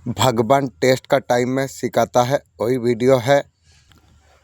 भगवान टेस्ट का टाइम में सिखाता है, वही वीडियो है।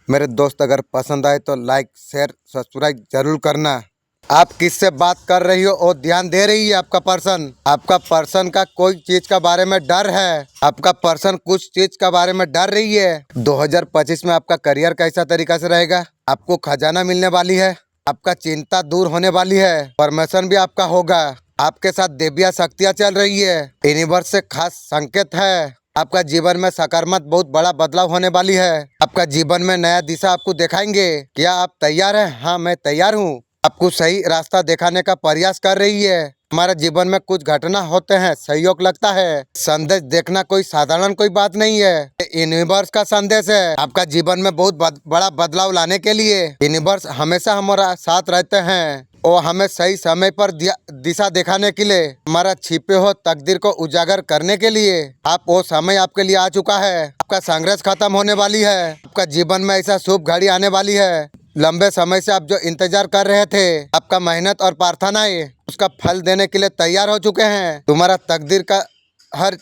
मेरे दोस्त अगर पसंद आए तो लाइक शेयर सब्सक्राइब जरूर करना। आप किससे बात कर रही हो और ध्यान दे रही है आपका पर्सन का कोई चीज का बारे में डर है। आपका पर्सन कुछ चीज का बारे में डर रही है। 2025 में आपका करियर कैसा तरीका से रहेगा, आपको खजाना मिलने वाली है, आपका चिंता दूर होने वाली है, प्रमोशन भी आपका होगा। आपके साथ देविया शक्तियाँ चल रही है। यूनिवर्स से खास संकेत है। आपका जीवन में सकारात्मक बहुत बड़ा बदलाव होने वाली है। आपका जीवन में नया दिशा आपको दिखाएंगे। क्या आप तैयार हैं? हाँ, मैं तैयार हूँ। आपको सही रास्ता दिखाने का प्रयास कर रही है। हमारे जीवन में कुछ घटना होते हैं, सहयोग लगता है। संदेश देखना कोई साधारण कोई बात नहीं है, यूनिवर्स का संदेश है। आपका जीवन में बहुत बड़ा बदलाव लाने के लिए यूनिवर्स हमेशा हमारा साथ रहते हैं और हमें सही समय पर दिशा दिखाने के लिए, हमारा छिपे हो तकदीर को उजागर करने के लिए आप वो समय आपके लिए आ चुका है। आपका संघर्ष खत्म होने वाली है। आपका जीवन में ऐसा शुभ घड़ी आने वाली है। लंबे समय से आप जो इंतजार कर रहे थे, आपका मेहनत और प्रार्थनाएं उसका फल देने के लिए तैयार हो चुके हैं। तुम्हारा तकदीर का हर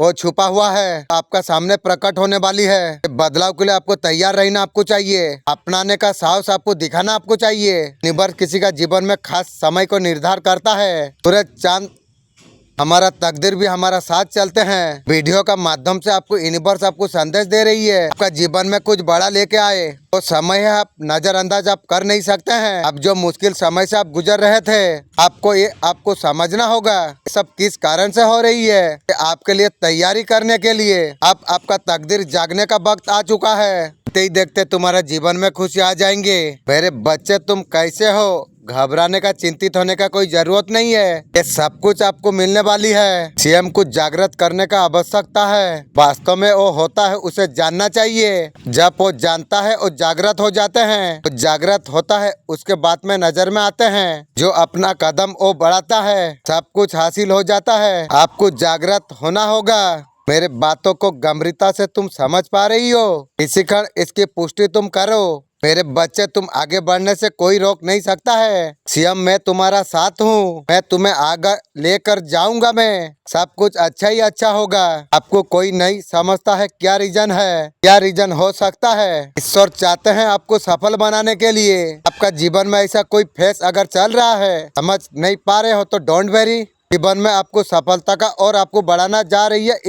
वो छुपा हुआ है, आपका सामने प्रकट होने वाली है। बदलाव के लिए आपको तैयार रहना आपको चाहिए। अपनाने का साहस आपको दिखाना आपको चाहिए। यूनिवर्स किसी का जीवन में खास समय को निर्धार करता है। सूरज चांद हमारा तकदीर भी हमारा साथ चलते हैं। वीडियो का माध्यम से आपको यूनिवर्स आपको संदेश दे रही है। आपका जीवन में कुछ बड़ा लेके आए तो समय है, आप नजरअंदाज आप कर नहीं सकते हैं। अब जो मुश्किल समय से आप गुजर रहे थे, आपको समझना होगा सब किस कारण से हो रही है। आपके लिए तैयारी करने के लिए आपका तकदीर जागने का वक्त आ चुका है। देखते ही देखते तुम्हारे जीवन में खुशी आ जाएंगे। मेरे बच्चे, तुम कैसे हो? घबराने का, चिंतित होने का कोई जरूरत नहीं है। ये सब कुछ आपको मिलने वाली है। स्वयं कुछ जागृत करने का आवश्यकता है। वास्तव में वो होता है, उसे जानना चाहिए। जब वो जानता है वो जागृत हो जाते हैं। वो जागृत होता है, उसके बाद में नजर में आते हैं। जो अपना कदम वो बढ़ाता है, सब कुछ हासिल हो जाता है। आपको जागृत होना होगा। मेरे बातों को गंभीरता से तुम समझ पा रही हो? इसी क्षण इसकी पुष्टि तुम करो। मेरे बच्चे, तुम आगे बढ़ने से कोई रोक नहीं सकता है। सीएम, मैं तुम्हारा साथ हूँ। मैं तुम्हें आगे लेकर जाऊंगा। मैं सब कुछ अच्छा ही अच्छा होगा। आपको कोई नहीं समझता है क्या रीजन है, क्या रीजन हो सकता है। ईश्वर चाहते हैं आपको सफल बनाने के लिए। आपका जीवन में ऐसा कोई फेस अगर चल रहा है, समझ नहीं पा रहे हो तो डोंट वेरी। जीवन में आपको सफलता का और आपको बढ़ाना जा रही है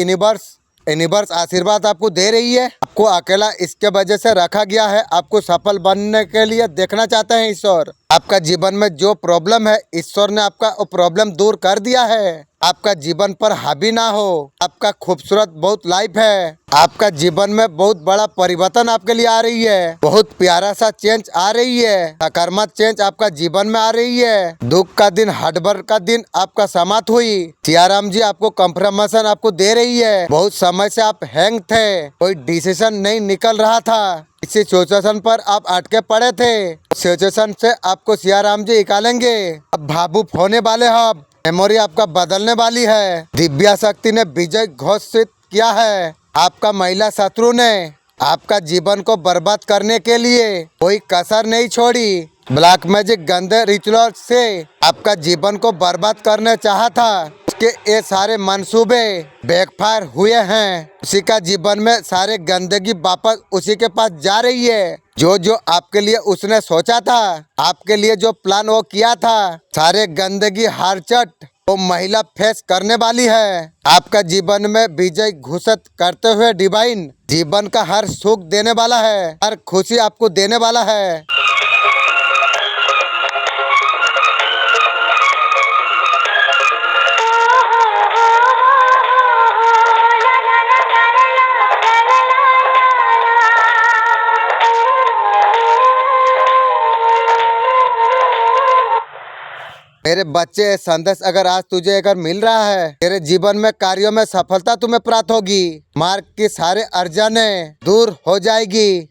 यूनिवर्स आशीर्वाद आपको दे रही है। आपको अकेला इसके वजह से रखा गया है। आपको सफल बनने के लिए देखना चाहते हैं ईश्वर। आपका जीवन में जो प्रॉब्लम है, ईश्वर ने आपका वो प्रॉब्लम दूर कर दिया है। आपका जीवन पर हावी ना हो। आपका खूबसूरत बहुत लाइफ है। आपका जीवन में बहुत बड़ा परिवर्तन आपके लिए आ रही है। बहुत प्यारा सा चेंज आ रही है। सकारात्मक चेंज आपका जीवन में आ रही है। दुख का दिन, हड़बड़ का दिन आपका समाप्त हुई। सियाराम जी आपको कंफर्मेशन आपको दे रही है। बहुत समय से आप हैंग थे, कोई डिसीजन नहीं निकल रहा था। इसी सिचुएशन पर आप अटके पड़े थे। सिचुएशन से आपको सियाराम जी निकालेंगे। अब भावुक होने वाले हो। मेमोरी आपका बदलने वाली है। दिव्या शक्ति ने विजय घोषित किया है। आपका महिला शत्रु ने आपका जीवन को बर्बाद करने के लिए कोई कसर नहीं छोड़ी। ब्लैक मैजिक गंदे रिचुअल से आपका जीवन को बर्बाद करने चाहा था। उसके ये सारे मंसूबे बैकफायर हुए हैं। उसी का जीवन में सारे गंदगी वापस उसी के पास जा रही है। जो आपके लिए उसने सोचा था, आपके लिए जो प्लान वो किया था, सारे गंदगी हारचट वो महिला फेस करने वाली है। आपका जीवन में विजय घोषित करते हुए डिवाइन जीवन का हर सुख देने वाला है, हर खुशी आपको देने वाला है। मेरे बच्चे, संदेश अगर आज तुझे अगर मिल रहा है, तेरे जीवन में कार्यों में सफलता तुम्हें प्राप्त होगी। मार्ग की सारे अर्जने दूर हो जाएगी।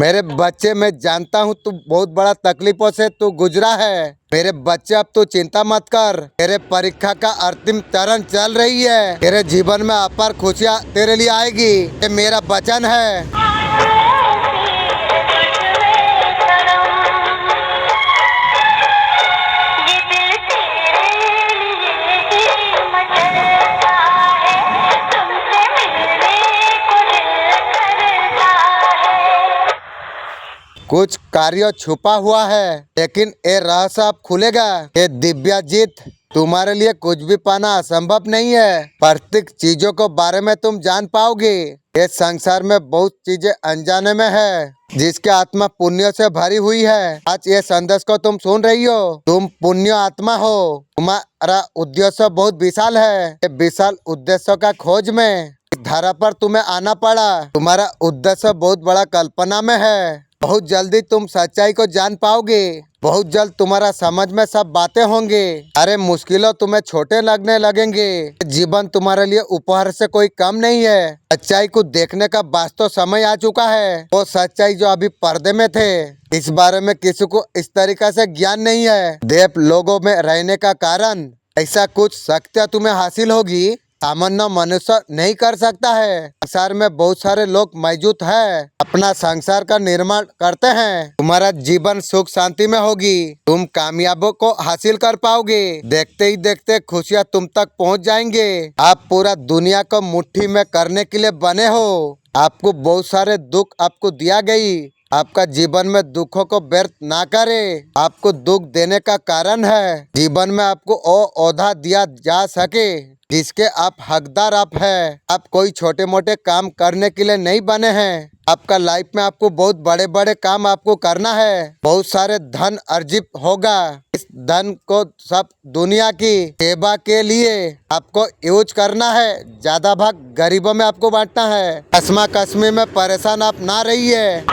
मेरे बच्चे, मैं जानता हूँ तू बहुत बड़ा तकलीफों से तू गुजरा है। मेरे बच्चे, अब तू चिंता मत कर। तेरे परीक्षा का अंतिम चरण चल रही है। तेरे जीवन में अपार खुशियाँ तेरे लिए आएगी, ये मेरा वचन है। कुछ कार्य छुपा हुआ है, लेकिन ये रहस्य अब खुलेगा। ये दिव्या जीत, तुम्हारे लिए कुछ भी पाना असंभव नहीं है। प्रत्येक चीजों को बारे में तुम जान पाओगे। ये संसार में बहुत चीजें अनजाने में है, जिसकी आत्मा पुण्य से भरी हुई है। आज ये संदेश को तुम सुन रही हो, तुम पुण्य आत्मा हो। तुम्हारा उद्देश्य बहुत विशाल है। ये विशाल उद्देश्य का खोज में इस धारा पर तुम्हें आना पड़ा। तुम्हारा उद्देश्य बहुत बड़ा कल्पना में है। बहुत जल्दी तुम सच्चाई को जान पाओगे। बहुत जल्द तुम्हारा समझ में सब बातें होंगे। अरे मुश्किलों तुम्हें छोटे लगने लगेंगे। जीवन तुम्हारे लिए उपहार से कोई कम नहीं है। सच्चाई को देखने का वास्तव समय आ चुका है। वो सच्चाई जो अभी पर्दे में थे, इस बारे में किसी को इस तरीका से ज्ञान नहीं है। देव लोगों में रहने का कारण ऐसा कुछ सत्य तुम्हें हासिल होगी, सामान्य मनुष्य नहीं कर सकता है। संसार में बहुत सारे लोग मौजूद है, अपना संसार का निर्माण करते हैं। तुम्हारा जीवन सुख शांति में होगी। तुम कामयाबों को हासिल कर पाओगे। देखते ही देखते खुशियाँ तुम तक पहुंच जाएंगे। आप पूरा दुनिया को मुट्ठी में करने के लिए बने हो। आपको बहुत सारे दुख आपको दिया गई। आपका जीवन में दुखों को व्यर्थ ना करे। आपको दुख देने का कारण है जीवन में आपको ओहदा दिया जा सके, जिसके आप हकदार आप है। आप कोई छोटे मोटे काम करने के लिए नहीं बने हैं। आपका लाइफ में आपको बहुत बड़े बड़े काम आपको करना है। बहुत सारे धन अर्जित होगा। इस धन को सब दुनिया की सेवा के लिए आपको यूज करना है। ज्यादा भाग गरीबों में आपको बांटना है। कस्मा कस्मी में परेशान आप ना रहिए।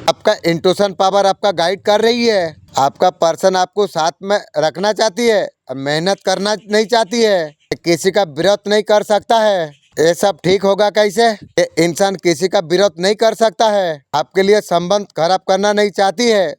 आपका इंट्यूशन पावर आपका गाइड कर रही है। आपका पर्सन आपको साथ में रखना चाहती है, मेहनत करना नहीं चाहती है। किसी का विरोध नहीं कर सकता है। ये सब ठीक होगा कैसे? ये इंसान किसी का विरोध नहीं कर सकता है। आपके लिए संबंध खराब करना नहीं चाहती है।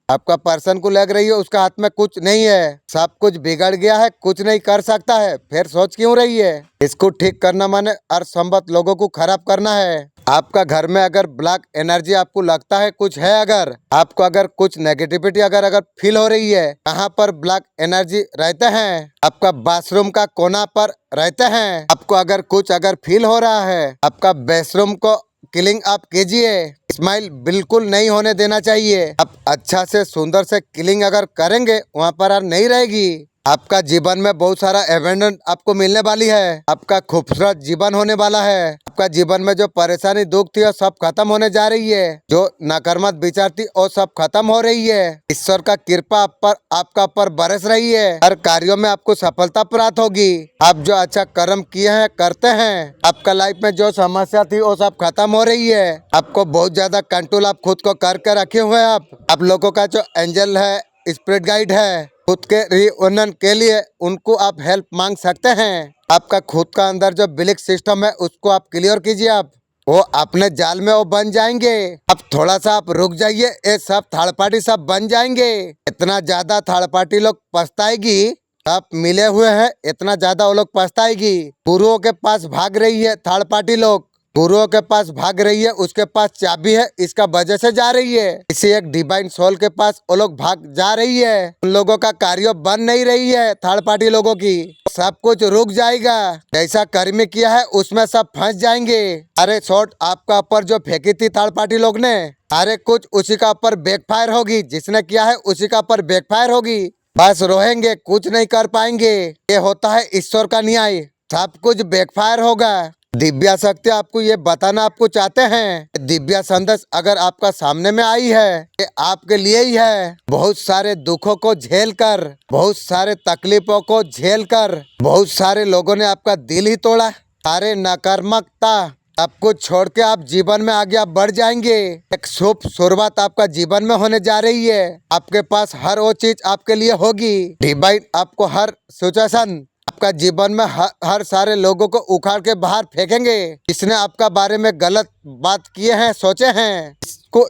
आपका पर्सन को लग रही है उसका हाथ में कुछ नहीं है, सब कुछ बिगड़ गया है, कुछ नहीं कर सकता है, फिर सोच क्यों रही है? इसको ठीक करना माने असंबद्ध लोगों को खराब करना है। आपका घर में अगर ब्लैक एनर्जी आपको लगता है कुछ है, अगर आपको अगर कुछ नेगेटिविटी अगर फील हो रही है, कहाँ पर ब्लैक एनर्जी रहते हैं? आपका बाथरूम का कोना पर रहते हैं। आपको अगर कुछ फील हो रहा है, आपका बेडरूम को क्लीनिंग आप कीजिए। स्माइल बिल्कुल नहीं होने देना चाहिए। आप अच्छा से सुंदर से क्लीनिंग अगर करेंगे, वहाँ पर नहीं रहेगी। आपका जीवन में बहुत सारा एवेंडमेंट आपको मिलने वाली है। आपका खूबसूरत जीवन होने वाला है। आपका जीवन में जो परेशानी दुख थी वो सब खत्म होने जा रही है। जो नकारात्मक विचार थी वो सब खत्म हो रही है। ईश्वर का कृपा आप पर आपका ऊपर बरस रही है। हर कार्यों में आपको सफलता प्राप्त होगी। आप जो अच्छा कर्म किए हैं करते हैं, आपका लाइफ में जो समस्या थी वो सब खत्म हो रही है। आपको बहुत ज्यादा कंट्रोल आप खुद को करके रखे हुए हैं। आप लोगों का जो एंजल है, स्पिरिट गाइड है, खुद के रियूनियन के लिए उनको आप हेल्प मांग सकते हैं। आपका खुद का अंदर जो बिलीफ सिस्टम है उसको आप क्लियर कीजिए। आप वो अपने जाल में वो बन जाएंगे। अब थोड़ा सा आप रुक जाइए, ये सब थर्ड पार्टी सब बन जाएंगे। इतना ज्यादा थर्ड पार्टी लोग पछताएगी, आप मिले हुए हैं इतना ज्यादा वो लोग पछताएगी। गुरुओं के पास भाग रही है थर्ड पार्टी लोग, गुरुओं के पास भाग रही है, उसके पास चाबी है, इसका वजह से जा रही है। किसी एक डिवाइन सोल के पास वो लोग भाग जा रही है। उन लोगों का कार्य बन नहीं रही है। थर्ड पार्टी लोगों की सब कुछ रुक जाएगा। जैसा कर्म किया है उसमें सब फंस जाएंगे। अरे शॉर्ट आपका ऊपर जो फेंकी थी थर्ड पार्टी लोग ने, अरे कुछ उसी का ऊपर बैकफायर होगी। जिसने किया है उसी का ऊपर बैकफायर होगी। बस रोएंगे, कुछ नहीं कर पाएंगे। ये होता है ईश्वर का न्याय, सब कुछ बैकफायर होगा। दिव्या शक्ति आपको ये बताना आपको चाहते हैं, दिव्या संदेश अगर आपका सामने में आई है, ये आपके लिए ही है। बहुत सारे दुखों को झेल कर, बहुत सारे तकलीफों को झेल कर, बहुत सारे लोगों ने आपका दिल ही तोड़ा। सारे नकारात्मकता आपको छोड़ के आप जीवन में आगे आप बढ़ जाएंगे। एक शुभ शुरुआत आपका जीवन में होने जा रही है। आपके पास हर वो चीज आपके लिए होगी। डिवाइन आपको हर सिचुएशन आपका जीवन में हर सारे लोगों को उखाड़ के बाहर फेंकेंगे जिसने आपका बारे में गलत बात किए हैं, सोचे हैं,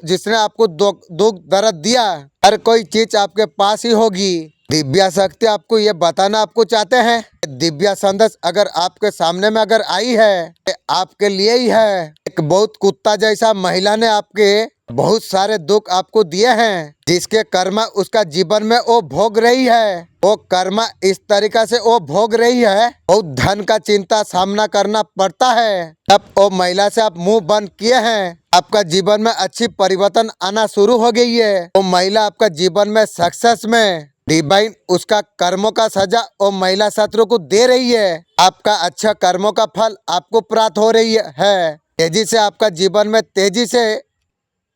जिसने आपको दुख दर्द दिया। हर कोई चीज आपके पास ही होगी। दिव्या शक्ति आपको ये बताना आपको चाहते हैं, दिव्या संदेश अगर आपके सामने में अगर आई है तो आपके लिए ही है। एक बहुत कुत्ता जैसा महिला ने आपके बहुत सारे दुख आपको दिए हैं, जिसके कर्मा उसका जीवन में वो भोग रही है। वो कर्मा इस तरीका से वो भोग रही है, बहुत धन का चिंता सामना करना पड़ता है। तब वो महिला से आप मुंह बंद किए हैं, आपका जीवन में अच्छी परिवर्तन आना शुरू हो गई है। वो महिला आपका जीवन में सक्सेस में डिवाइन उसका कर्मों का सजा वो महिला शत्रु को दे रही है। आपका अच्छा कर्मों का फल आपको प्राप्त हो रही है। तेजी से आपका जीवन में तेजी से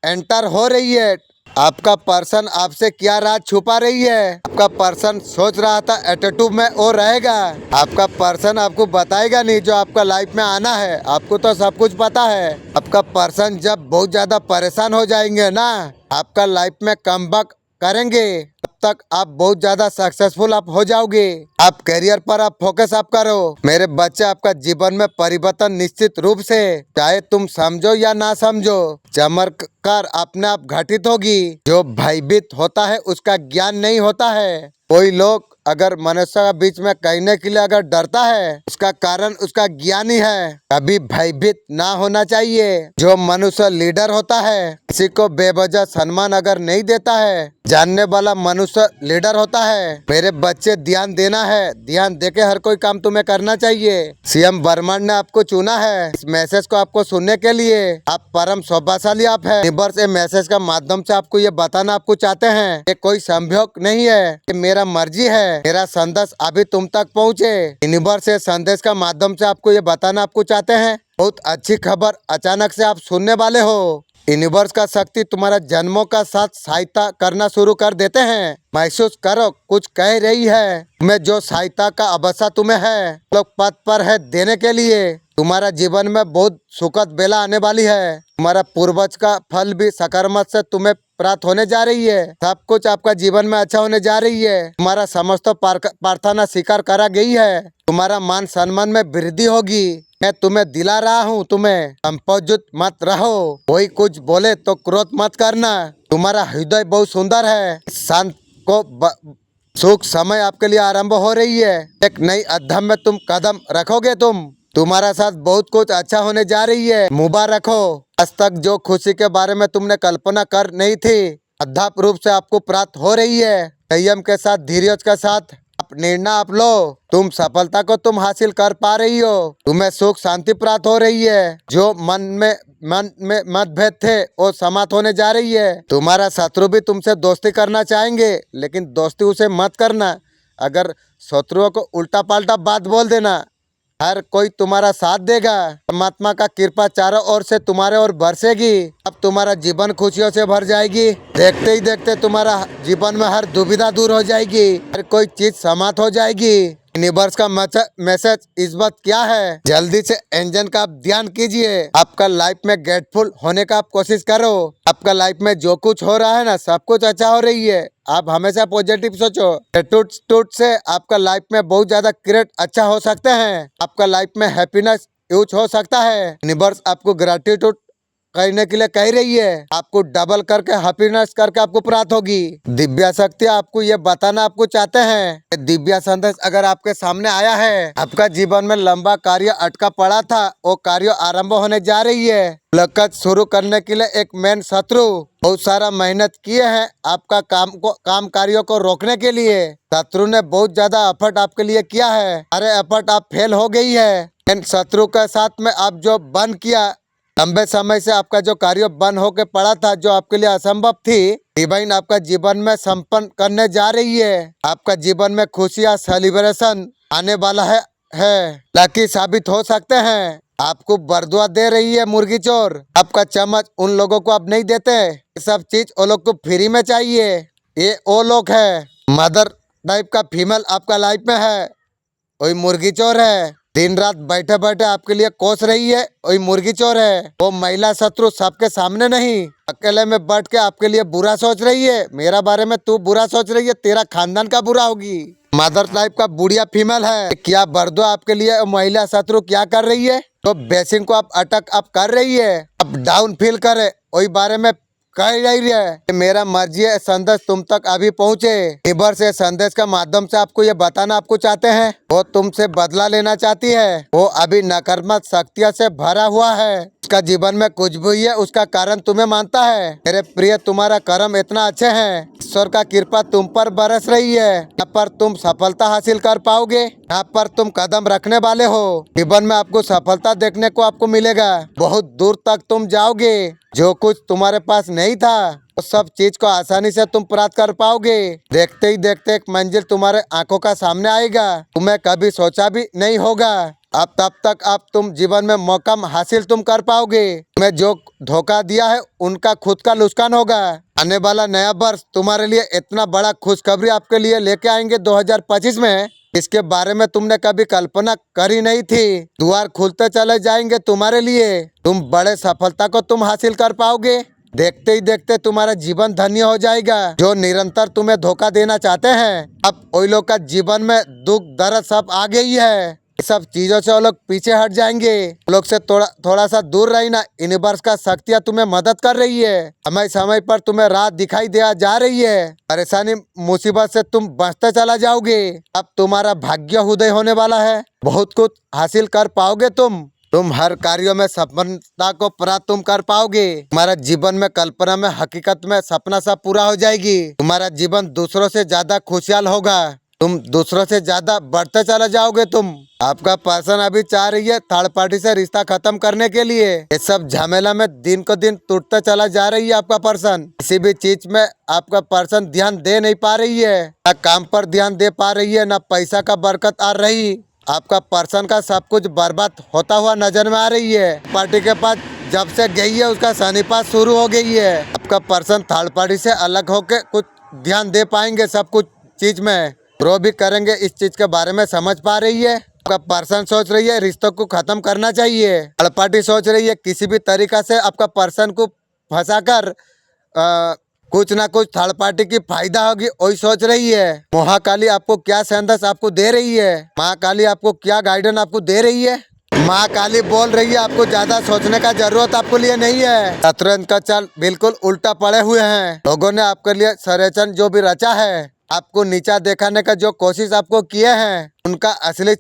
एंटर हो रही है। आपका पर्सन आपसे क्या राज छुपा रही है। आपका पर्सन सोच रहा था एटीट्यूड में वो रहेगा। आपका पर्सन आपको बताएगा नहीं जो आपका लाइफ में आना है। आपको तो सब कुछ पता है। आपका पर्सन जब बहुत ज्यादा परेशान हो जाएंगे ना, आपका लाइफ में कमबैक करेंगे, तब तक आप बहुत ज्यादा सक्सेसफुल आप हो जाओगे। आप करियर पर आप फोकस आप करो मेरे बच्चे। आपका जीवन में परिवर्तन निश्चित रूप से, चाहे तुम समझो या ना समझो, चमत्कार अपने आप घटित होगी। जो भयभीत होता है उसका ज्ञान नहीं होता है। कोई लोग अगर मनुष्य के बीच में कहने के लिए अगर डरता है, उसका कारण उसका ज्ञान ही है। कभी भयभीत ना होना चाहिए। जो मनुष्य लीडर होता है, किसी को बेवजह सम्मान अगर नहीं देता है, जानने वाला मनुष्य लीडर होता है। मेरे बच्चे ध्यान देना है, ध्यान देके हर कोई काम तुम्हें करना चाहिए। सीएम वर्मा ने आपको चुना है इस मैसेज को आपको सुनने के लिए। आप परम सौभाग्यशाली आप है। यूनिवर्स मैसेज का माध्यम से आपको ये बताना आपको चाहते हैं, ये कोई संयोग नहीं है, ये मेरा मर्जी है। मेरा संदेश अभी तुम तक पहुँचे। यूनिवर्स संदेश का माध्यम से आपको ये बताना आपको चाहते हैं, बहुत अच्छी खबर अचानक से आप सुनने वाले हो। यूनिवर्स का शक्ति तुम्हारा जन्मों का साथ सहायता करना शुरू कर देते हैं। महसूस करो कुछ कह रही है तुम्हें, जो सहायता का अवसर तुम्हें है, लोग पद पर है देने के लिए। तुम्हारा जीवन में बहुत सुखद बेला आने वाली है। तुम्हारा पूर्वज का फल भी सकारात्मक से तुम्हें प्राप्त होने जा रही है। सब कुछ आपका जीवन में अच्छा होने जा रही है। तुम्हारा समस्त प्रार्थना स्वीकार करा गई है। तुम्हारा मान सम्मान में वृद्धि होगी। मैं तुम्हें दिला रहा हूँ, तुम्हें संकोचित मत रहो। कोई कुछ बोले तो क्रोध मत करना। तुम्हारा हृदय बहुत सुंदर है। शांत को सुख समय आपके लिए आरंभ हो रही है। एक नई अध्याय में तुम कदम रखोगे। तुम्हारा साथ बहुत कुछ अच्छा होने जा रही है। मुबारक हो। आज तक जो खुशी के बारे में तुमने कल्पना कर नहीं थी, अद्भुत रूप से आपको प्राप्त हो रही है। संयम के साथ, धैर्य के साथ आप निर्णय आप लो। तुम सफलता को तुम हासिल कर पा रही हो। तुम्हें सुख शांति प्राप्त हो रही है। जो मन में मतभेद थे वो समाप्त होने जा रही है। तुम्हारा शत्रु भी तुमसे दोस्ती करना चाहेंगे, लेकिन दोस्ती उसे मत करना। अगर शत्रुओं को उल्टा पाल्टा बात बोल देना, हर कोई तुम्हारा साथ देगा। परमात्मा का कृपा चारों ओर से तुम्हारे ओर बरसेगी। अब तुम्हारा जीवन खुशियों से भर जाएगी। देखते ही देखते तुम्हारा जीवन में हर दुविधा दूर हो जाएगी। हर कोई चीज समाप्त हो जाएगी। यूनिवर्स का मैसेज इस बात क्या है, जल्दी से इंजन का आप ध्यान कीजिए। आपका लाइफ में ग्रेटफुल होने का आप कोशिश करो। आपका लाइफ में जो कुछ हो रहा है ना, सब कुछ अच्छा हो रही है। आप हमेशा पॉजिटिव सोचो। टूट से आपका लाइफ में बहुत ज्यादा क्रिएट अच्छा हो सकते हैं। आपका लाइफ में हैप्पीनेस यूज हो सकता है। यूनिवर्स आपको ग्रेटिट्यूड कहने के लिए कह रही है। आपको डबल करके हैप्पीनेस करके आपको प्राप्त होगी। दिव्या शक्ति आपको ये बताना आपको चाहते हैं, दिव्या संदेश अगर आपके सामने आया है, आपका जीवन में लंबा कार्य अटका पड़ा था, वो कार्य आरंभ होने जा रही है। लक्ष्य शुरू करने के लिए एक मेन शत्रु बहुत सारा मेहनत किए हैं आपका काम कार्यों को रोकने के लिए। शत्रु ने बहुत ज्यादा एफर्ट आपके लिए किया है। अरे एफर्ट आप फेल हो गई है। इन शत्रु के साथ में आप जो बंद किया, लंबे समय से आपका जो कार्य बंद होके पड़ा था, जो आपके लिए असंभव थी, डिवाइन आपका जीवन में संपन्न करने जा रही है। आपका जीवन में खुशियां सेलिब्रेशन आने वाला है। लकी साबित हो सकते हैं। आपको बरदुआ दे रही है मुर्गी चोर। आपका चम्मच उन लोगों को आप नहीं देते। ये सब चीज वो लोग को फ्री में चाहिए। ये वो लोग है, मदर टाइप का फीमेल आपका लाइफ में है, वही मुर्गी चोर है। दिन रात बैठे बैठे आपके लिए कोस रही है, वही मुर्गी चोर है। वो महिला शत्रु सबके सामने नहीं, अकेले में बैठ के आपके लिए बुरा सोच रही है। मेरा बारे में तू बुरा सोच रही है, तेरा खानदान का बुरा होगी। मदर टाइप का बुढ़िया फीमेल है। क्या बर्दो आपके लिए महिला शत्रु क्या कर रही है? तो बेसिंग को आप अटक आप कर रही है, अब डाउन फील करे, वही बारे में कह रही है। मेरा मर्जी है संदेश तुम तक अभी पहुँचे। इबर से संदेश का माध्यम से आपको ये बताना आपको चाहते हैं, वो तुमसे बदला लेना चाहती है। वो अभी नकारात्मक शक्तियों से भरा हुआ है। उसका जीवन में कुछ भी है, उसका कारण तुम्हें मानता है। मेरे प्रिय, तुम्हारा कर्म इतना अच्छे हैं, ईश्वर का कृपा तुम पर बरस रही है। यहाँ पर तुम सफलता हासिल कर पाओगे, यहाँ पर तुम कदम रखने वाले हो। जीवन में आपको सफलता देखने को आपको मिलेगा, बहुत दूर तक तुम जाओगे। जो कुछ तुम्हारे पास नहीं था, तो सब चीज को आसानी से तुम प्राप्त कर पाओगे। देखते ही देखते एक मंजिल तुम्हारे आंखों का सामने आएगा, तुम्हें कभी सोचा भी नहीं होगा। अब तब तक आप तुम जीवन में मौका हासिल तुम कर पाओगे। तुम्हें जो धोखा दिया है उनका खुद का नुकसान होगा। आने वाला नया वर्ष तुम्हारे लिए इतना बड़ा खुशखबरी आपके लिए लेके आएंगे 2025 में, इसके बारे में तुमने कभी कल्पना करी नहीं थी। द्वार खुलते चले जाएंगे तुम्हारे लिए, तुम बड़े सफलता को तुम हासिल कर पाओगे। देखते ही देखते तुम्हारा जीवन धन्य हो जाएगा। जो निरंतर तुम्हें धोखा देना चाहते हैं, अब उन लोग का जीवन में दुख दर्द सब आ गई है। सब चीजों से वो लोग पीछे हट जाएंगे। लोग से थोड़ा सा दूर रहना। यूनिवर्स का शक्तियाँ तुम्हें मदद कर रही है। समय समय पर तुम्हें राह दिखाई दिया जा रही है। परेशानी मुसीबत से तुम बचते चला जाओगे। अब तुम्हारा भाग्य उदय होने वाला है, बहुत कुछ हासिल कर पाओगे। तुम हर कार्यों में सफलता को प्राप्त तुम कर पाओगे। तुम्हारा जीवन में कल्पना में हकीकत में सपना सब पूरा हो जाएगी। तुम्हारा जीवन दूसरों से ज्यादा खुशहाल होगा, तुम दूसरों से ज्यादा बढ़ते चला जाओगे। आपका पर्सन अभी चाह रही है थर्ड पार्टी से रिश्ता खत्म करने के लिए। ये सब झमेला में दिन को दिन टूटता चला जा रही है। आपका पर्सन किसी भी चीज में आपका पर्सन ध्यान दे नहीं पा रही है, ना काम पर ध्यान दे पा रही है, ना पैसा का बरकत आ रही। आपका पर्सन का सब कुछ बर्बाद होता हुआ नजर में आ रही है। पार्टी के पास जब से गई है उसका शनिपात शुरू हो गई है। आपका पर्सन थर्ड पार्टी से अलग होके कुछ ध्यान दे पाएंगे, सब कुछ चीज में ग्रो भी करेंगे। इस चीज के बारे में समझ पा रही है। आपका पर्सन सोच रही है रिश्तों को खत्म करना चाहिए। थर्ड पार्टी सोच रही है किसी भी तरीका से आपका पर्सन को फंसाकर कुछ ना कुछ थर्ड पार्टी की फायदा होगी, वही सोच रही है। महाकाली आपको क्या संदेश आपको दे रही है? महाकाली आपको क्या गाइडेंस आपको दे रही है? महाकाली बोल रही है आपको ज्यादा सोचने का जरूरत आपको लिए नहीं है। शतरंज का चाल बिल्कुल उल्टा पड़े हुए हैं। लोगों ने आपके लिए षड्यंत्र जो भी रचा है, आपको नीचा दिखाने का जो कोशिश आपको किए हैं, उनका असली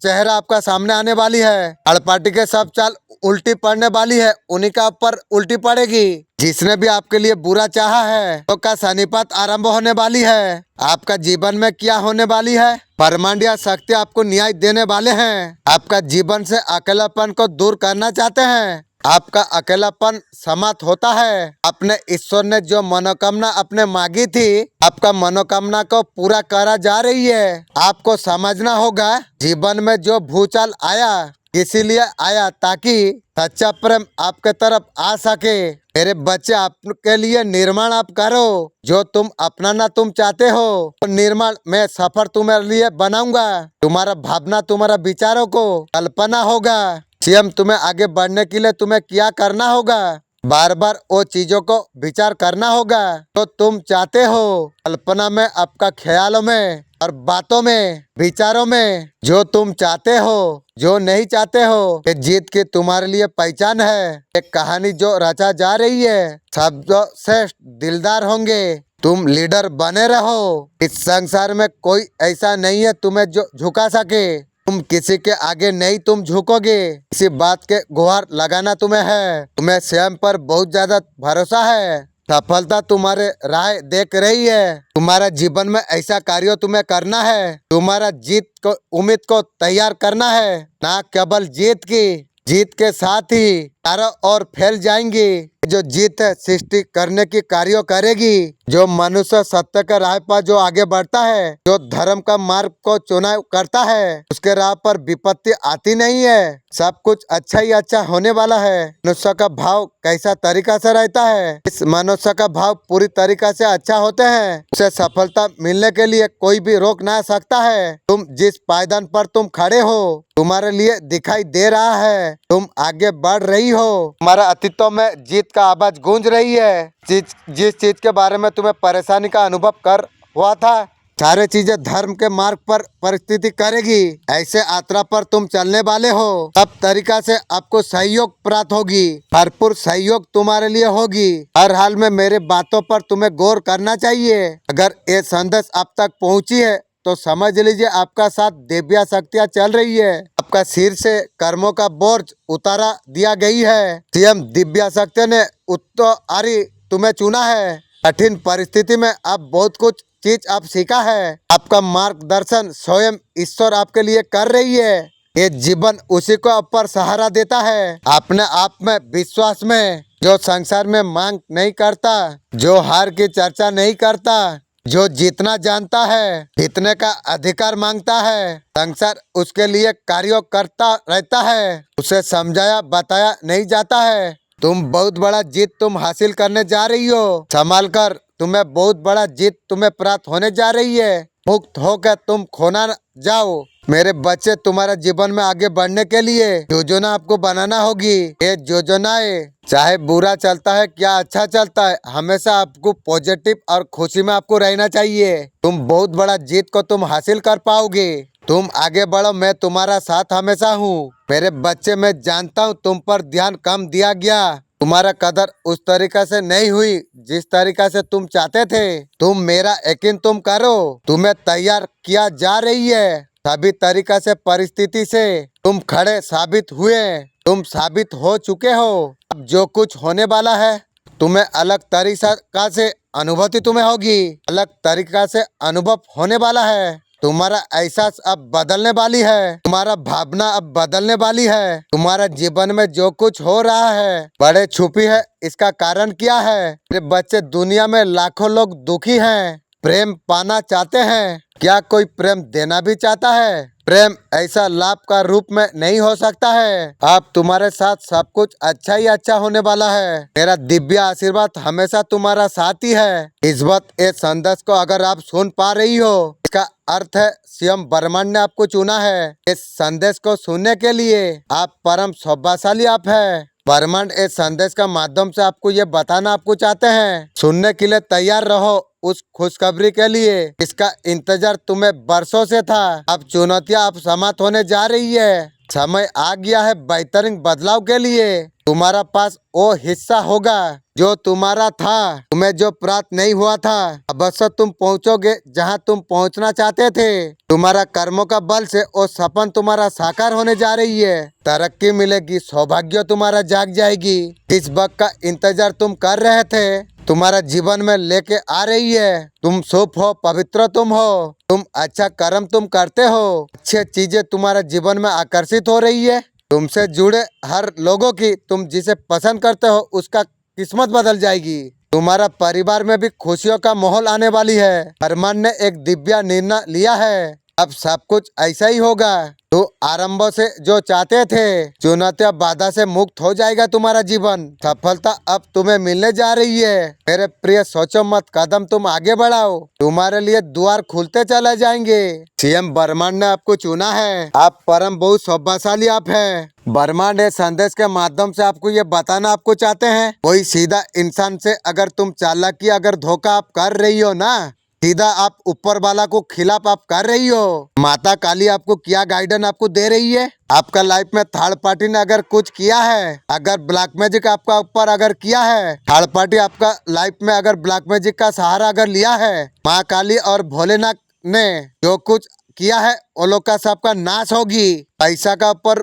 चेहरा आपका सामने आने वाली है। थर्ड पार्टी के सब चाल उल्टी पड़ने वाली है, उन्हीं का ऊपर उल्टी पड़ेगी। जिसने भी आपके लिए बुरा चाहा है, तो का शनिपात आरंभ होने वाली है। आपका जीवन में क्या होने वाली है? परमांडिया शक्ति आपको न्याय देने वाले हैं। आपका जीवन से अकेलापन को दूर करना चाहते हैं। आपका अकेलापन समाप्त होता है। अपने ईश्वर ने जो मनोकामना अपने मांगी थी, आपका मनोकामना को पूरा करा जा रही है। आपको समझना होगा जीवन में जो भूचाल आया किसी लिए आया, ताकि सच्चा प्रेम आपके तरफ आ सके। मेरे बच्चे, आपके लिए निर्माण आप करो। जो तुम अपनाना तुम चाहते हो, तो निर्माण मैं सफर तुम्हारे लिए बनाऊंगा। तुम्हारा भावना, तुम्हारा विचारों को कल्पना होगा। सीएम, तुम्हें आगे बढ़ने के लिए तुम्हें क्या करना होगा? बार बार वो चीजों को विचार करना होगा तो तुम चाहते हो। कल्पना में, आपका ख्यालों में और बातों में, विचारों में जो तुम चाहते हो, जो नहीं चाहते हो। ये जीत की तुम्हारे लिए पहचान है। एक कहानी जो रचा जा रही है, शब्दों से दिलदार होंगे। तुम लीडर बने रहो। इस संसार में कोई ऐसा नहीं है तुम्हें जो झुका सके। तुम किसी के आगे नहीं तुम झुकोगे। इसी बात के गुहार लगाना तुम्हें है। तुम्हें स्वयं पर बहुत ज्यादा भरोसा है। सफलता तुम्हारे राह देख रही है। तुम्हारा जीवन में ऐसा कार्य तुम्हें करना है। तुम्हारा जीत को, उम्मीद को तैयार करना है। ना केवल जीत के साथ ही चारों ओर फैल जाएंगी। जो जीत है सृष्टि करने की कार्य करेगी। जो मनुष्य सत्य के राह पर जो आगे बढ़ता है, जो धर्म का मार्ग को चुनाव करता है, उसके राह पर विपत्ति आती नहीं है। सब कुछ अच्छा ही अच्छा होने वाला है। मनुष्य का भाव कैसा तरीका से रहता है, इस मनुष्य का भाव पूरी तरीका से अच्छा होते हैं, उसे सफलता मिलने के लिए कोई भी रोक ना सकता है। तुम जिस पायदान पर तुम खड़े हो, तुम्हारे लिए दिखाई दे रहा है, तुम आगे बढ़ रही हो। तुम्हारा अस्तित्व में जीत का आवाज गूंज रही है। जिस चीज के बारे में तुम्हें परेशानी का अनुभव कर हुआ था, सारे चीजें धर्म के मार्ग पर परिस्थिति करेगी। ऐसे यात्रा पर तुम चलने वाले हो, सब तरीका से आपको सहयोग प्राप्त होगी, भरपूर सहयोग तुम्हारे लिए होगी। हर हाल में मेरे बातों पर तुम्हें गौर करना चाहिए। अगर ये संदेश आप तक पहुंची है तो समझ लीजिए आपका साथ दिव्य शक्तियाँ चल रही है। आपका सिर से कर्मों का बोझ उतारा दिया गई है। सीएम दिव्य शक्ति ने उत्तरी तुम्हें चुना है। कठिन परिस्थिति में आप बहुत कुछ चीज आप सीखा है। आपका मार्गदर्शन स्वयं ईश्वर आपके लिए कर रही है। ये जीवन उसी को ऊपर सहारा देता है। अपने आप में विश्वास में, जो संसार में मांग नहीं करता, जो हार की चर्चा नहीं करता, जो जीतना जानता है, जीतने का अधिकार मांगता है, संसार उसके लिए कार्य करता रहता है, उसे समझाया बताया नहीं जाता है। तुम बहुत बड़ा जीत तुम हासिल करने जा रही हो। संभाल कर, तुम्हें बहुत बड़ा जीत तुम्हें प्राप्त होने जा रही है। मुक्त होकर तुम खोना न जाओ। मेरे बच्चे, तुम्हारे जीवन में आगे बढ़ने के लिए योजना आपको बनाना होगी। ये योजनाएं चाहे बुरा चलता है क्या अच्छा चलता है, हमेशा आपको पॉजिटिव और खुशी में आपको रहना चाहिए। तुम बहुत बड़ा जीत को तुम हासिल कर पाओगे। तुम आगे बढ़ो, मैं तुम्हारा साथ हमेशा हूँ। मेरे बच्चे, मैं जानता हूँ तुम पर ध्यान कम दिया गया। तुम्हारा कदर उस तरीका से नहीं हुई जिस तरीका से तुम चाहते थे। तुम मेरा यकीन तुम करो, तुम्हें तैयार किया जा रही है। सभी तरीका से परिस्थिति से तुम खड़े साबित हुए, तुम साबित हो चुके हो। अब जो कुछ होने वाला है, तुम्हें अलग तरीका से अनुभूति तुम्हें होगी, अलग तरीका से अनुभव होने वाला है। तुम्हारा एहसास अब बदलने वाली है, तुम्हारा भावना अब बदलने वाली है। तुम्हारा जीवन में जो कुछ हो रहा है बड़े छुपी है। इसका कारण क्या है? मेरे बच्चे, दुनिया में लाखों लोग दुखी हैं, प्रेम पाना चाहते हैं। क्या कोई प्रेम देना भी चाहता है? प्रेम ऐसा लाभ का रूप में नहीं हो सकता है। अब तुम्हारे साथ सब कुछ अच्छा ही अच्छा होने वाला है। मेरा दिव्य आशीर्वाद हमेशा तुम्हारा साथ ही है। इस वक्त इस संदेश को अगर आप सुन पा रही हो, इसका अर्थ है स्वयं ब्रह्मांड ने आपको चुना है। इस संदेश को सुनने के लिए आप परम सौभाग्यशाली आप है। ब्रह्मांड इस संदेश का माध्यम से आपको ये बताना आपको चाहते हैं, सुनने के लिए तैयार रहो उस खुशखबरी के लिए। इसका इंतजार तुम्हें बरसों से था। अब चुनौतियां अब समाप्त होने जा रही है। समय आ गया है बेहतरीन बदलाव के लिए। तुम्हारा पास वो हिस्सा होगा जो तुम्हारा था। तुम्हें जो प्राप्त नहीं हुआ था, अवश्य तुम पहुंचोगे जहां तुम पहुंचना चाहते थे। तुम्हारा कर्मों का बल से वो सपन तुम्हारा साकार होने जा रही है। तरक्की मिलेगी, सौभाग्य तुम्हारा जाग जाएगी। इस वक्त का इंतजार तुम कर रहे थे, तुम्हारा जीवन में लेके आ रही है। तुम शुभ हो, पवित्र तुम हो, तुम अच्छा कर्म तुम करते हो, अच्छी चीजें तुम्हारे जीवन में आकर्षित हो रही है। तुमसे जुड़े हर लोगों की, तुम जिसे पसंद करते हो उसका किस्मत बदल जाएगी। तुम्हारा परिवार में भी खुशियों का माहौल आने वाली है। ब्रह्मांड ने एक दिव्य निर्णय लिया है, अब सब कुछ ऐसा ही होगा। तो आरंभ से जो चाहते थे, चुनौतियां बाधा से मुक्त हो जाएगा तुम्हारा जीवन। सफलता अब तुम्हें मिलने जा रही है। मेरे प्रिय, सोचो मत, कदम तुम आगे बढ़ाओ, तुम्हारे लिए द्वार खुलते चले जाएंगे। सीएम ब्रह्मांड ने आपको चुना है। आप परम बहुत सौभाग्यशाली आप है। ब्रह्मांड इस संदेश के माध्यम से आपको ये बताना आपको चाहते हैं, कोई सीधा इंसान से अगर तुम चालाकी अगर धोखा आप कर रही हो ना, सीधा आप ऊपर वाला को खिलाफ आप कर रही हो। माता काली आपको क्या गाइडेंस आपको दे रही है। आपका लाइफ में थर्ड पार्टी ने अगर कुछ किया है, अगर ब्लैक मैजिक आपका ऊपर अगर किया है, थर्ड पार्टी आपका लाइफ में अगर ब्लैक मैजिक का सहारा अगर लिया है, माँ काली और भोलेनाथ ने जो कुछ किया है वो लोग का सबका नाश होगी। पैसा का ऊपर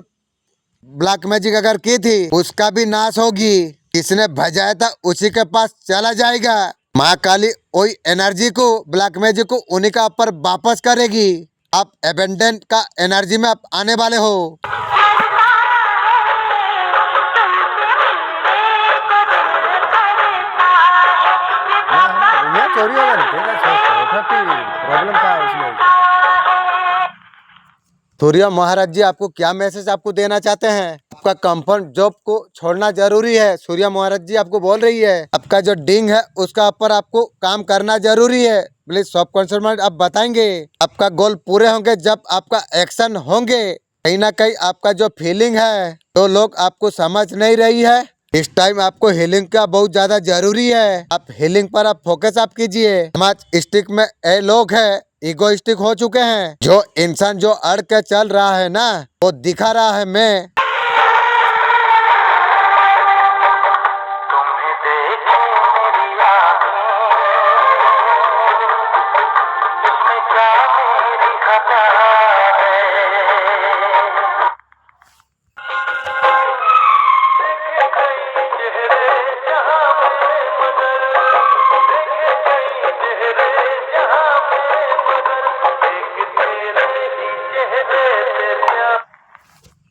ब्लैक मैजिक अगर की थी उसका भी नाश होगी। किसने भजाया था उसी के पास चला जाएगा। माँ काली वही एनर्जी को, ब्लैक मैजिक को उन्हीं का ऊपर वापस करेगी। आप एबेंडेंट का एनर्जी में आप आने वाले हो। प्रॉब्लम क्या है उसमें? सूर्य महाराज जी आपको क्या मैसेज आपको देना चाहते हैं? आपका कंफर्ट जॉब को छोड़ना जरूरी है। सूर्य महाराज जी आपको बोल रही है आपका जो डिंग है उसका ऊपर आपको काम करना जरूरी है। प्लीज सब कॉन्सर्ट में आप बताएंगे आपका गोल पूरे होंगे जब आपका एक्शन होंगे। कहीं ना कहीं आपका जो फीलिंग है तो लोग आपको समझ नहीं रही है। इस टाइम आपको हीलिंग का बहुत ज्यादा जरूरी है। आप हीलिंग पर आप फोकस आप कीजिए। समाज स्टिक में ए लोग है इगोइस्टिक हो चुके हैं। जो इंसान जो अड़ के चल रहा है ना वो दिखा रहा है मैं। तुम्हें देखे मेरी आँखें, इसमें क्या मेरी खता है? देखे कई चेहरे जहाँ पे मगर, देखे कई चेहरे जहाँ पे मगर, एक तेरे ही चेहरे से प्यार।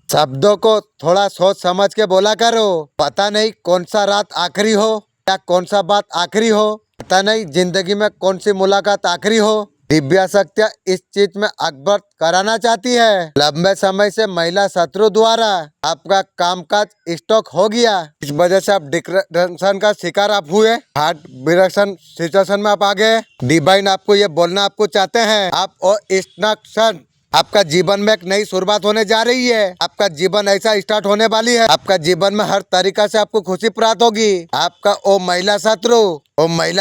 शब्दों को थोड़ा सोच समझ के बोला करो। पता नहीं कौन सा रात आखिरी हो या कौन सा बात आखिरी हो। पता नहीं जिंदगी में कौन सी मुलाकात आखिरी हो। दिव्या शक्तियाँ इस चीज में अकबर कराना चाहती है। लंबे समय से महिला शत्रु द्वारा आपका कामकाज स्टॉक हो गया। इस वजह से आप डिप्रेशन का शिकार आप हुए। हार्ट ब्रेकन सिचुएशन में आप आ गए। डिवाइन आपको ये बोलना आपको चाहते हैं आप और इंस्ट्रक्शन आपका जीवन में एक नई शुरुआत होने जा रही है। आपका जीवन ऐसा स्टार्ट होने वाली है। आपका जीवन में हर तरीका से आपको खुशी प्राप्त होगी। आपका ओ महिला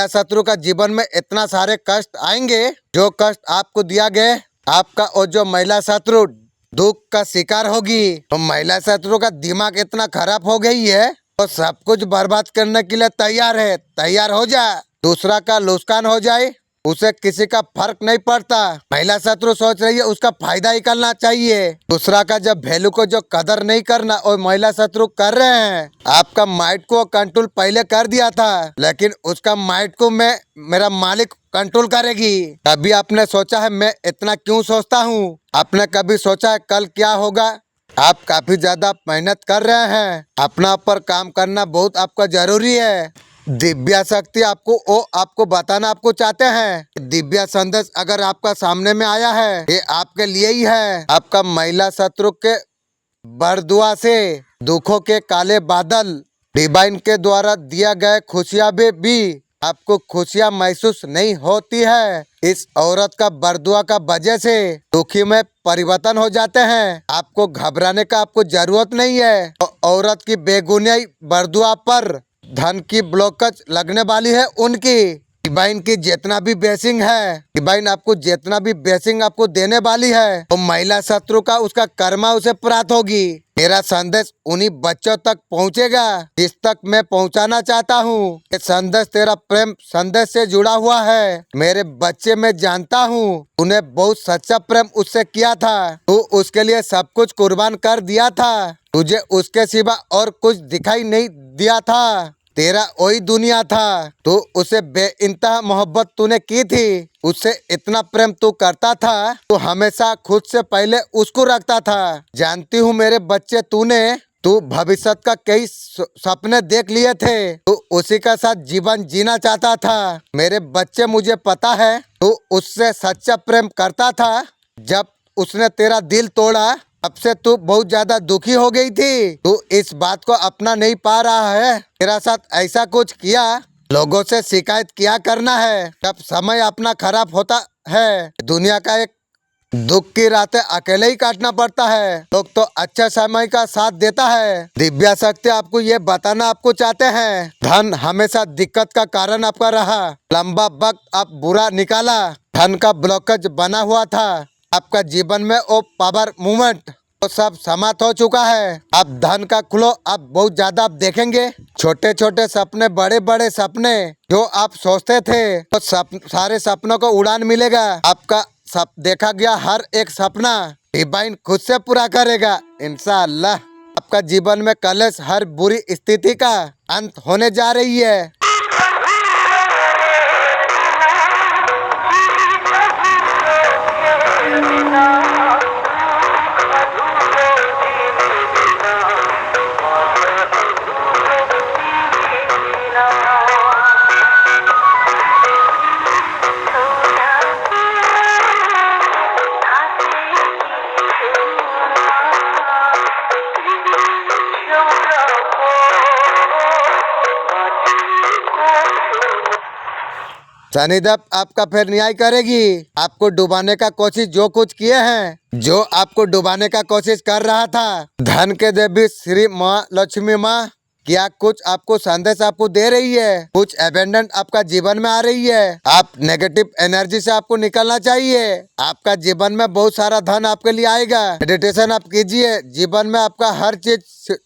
शत्रु का जीवन में इतना सारे कष्ट आएंगे जो कष्ट आपको दिया गया। आपका ओ जो महिला शत्रु दुख का शिकार होगी। तो महिला शत्रु का दिमाग इतना खराब हो गई है तो सब कुछ बर्बाद करने के लिए तैयार है। तैयार हो जा। दूसरा का नुकसान हो जाए उसे किसी का फर्क नहीं पड़ता। महिला शत्रु सोच रही है उसका फायदा निकालना चाहिए। दूसरा का जब वैल्यू को जो कदर नहीं करना और महिला शत्रु कर रहे हैं। आपका माइंड को कंट्रोल पहले कर दिया था लेकिन उसका माइंड को मेरा मालिक कंट्रोल करेगी। कभी आपने सोचा है मैं इतना क्यों सोचता हूँ? आपने कभी सोचा है कल क्या होगा? आप काफी ज्यादा मेहनत कर रहे हैं। अपना पर काम करना बहुत आपका जरूरी है। दिव्या शक्ति आपको बताना आपको चाहते हैं। दिव्या संदेश अगर आपका सामने में आया है ये आपके लिए ही है। आपका महिला शत्रु के बरदुआ से दुखों के काले बादल डिवाइन के द्वारा दिया गए खुशियां भी आपको खुशियां महसूस नहीं होती है। इस औरत का बरदुआ का वजह से दुखी में परिवर्तन हो जाते हैं। आपको घबराने का आपको जरूरत नहीं है। तो औरत की बेगुनियाई बरदुआ पर धन की ब्लॉकेज लगने वाली है उनकी। डिवाइन की जितना भी ब्लेसिंग है डिवाइन आपको जितना भी ब्लेसिंग आपको देने वाली है तो महिला शत्रु का उसका कर्मा उसे प्राप्त होगी। मेरा संदेश उन्हीं बच्चों तक पहुंचेगा जिस तक मैं पहुंचाना चाहता हूं। ये संदेश तेरा प्रेम संदेश से जुड़ा हुआ है। मेरे बच्चे मैं जानता हूं तूने बहुत सच्चा प्रेम उससे किया था। तू उसके लिए सब कुछ कुर्बान कर दिया था। तुझे उसके सिवा और कुछ दिखाई नहीं दिया था। तेरा वही दुनिया था। तू उसे बेइंतहा मोहब्बत तूने की थी। उससे इतना प्रेम तू करता था। तू हमेशा खुद से पहले उसको रखता था। जानती हूँ मेरे बच्चे तू भविष्य का कई सपने देख लिए थे। तू उसी का साथ जीवन जीना चाहता था। मेरे बच्चे मुझे पता है तू उससे सच्चा प्रेम करता था। जब उसने तेरा दिल तोड़ा अब से तू बहुत ज्यादा दुखी हो गई थी। तू इस बात को अपना नहीं पा रहा है। तेरा साथ ऐसा कुछ किया लोगों से शिकायत किया करना है। जब समय अपना खराब होता है दुनिया का एक दुख की रातें अकेले ही काटना पड़ता है। लोग तो अच्छा समय का साथ देता है। दिव्या शक्ति आपको ये बताना आपको चाहते हैं धन हमेशा दिक्कत का कारण आपका रहा। लंबा वक्त आप बुरा निकाला। धन का ब्लॉकेज बना हुआ था। आपका जीवन में वो पावर मूवमेंट तो सब समाप्त हो चुका है। आप धन का खुलो आप बहुत ज्यादा आप देखेंगे। छोटे छोटे सपने बड़े बड़े सपने जो आप सोचते थे तो सारे सपनों को उड़ान मिलेगा। आपका सब देखा गया हर एक सपना डिवाइन खुद से पूरा करेगा इंशाअल्लाह। आपका जीवन में कलेश हर बुरी स्थिति का अंत होने जा रही है। सनी देओल आपका फिर न्याय करेगी। आपको डुबाने का कोशिश जो कुछ किए हैं, जो आपको डुबाने का कोशिश कर रहा था, धन के देवी श्री माँ लक्ष्मी माँ क्या कुछ आपको संदेश आपको दे रही है? कुछ एबेंडेंट आपका जीवन में आ रही है। आप नेगेटिव एनर्जी से आपको निकलना चाहिए। आपका जीवन में बहुत सारा धन आपके लिए आएगा। मेडिटेशन आप कीजिए, जीवन में आपका हर चीज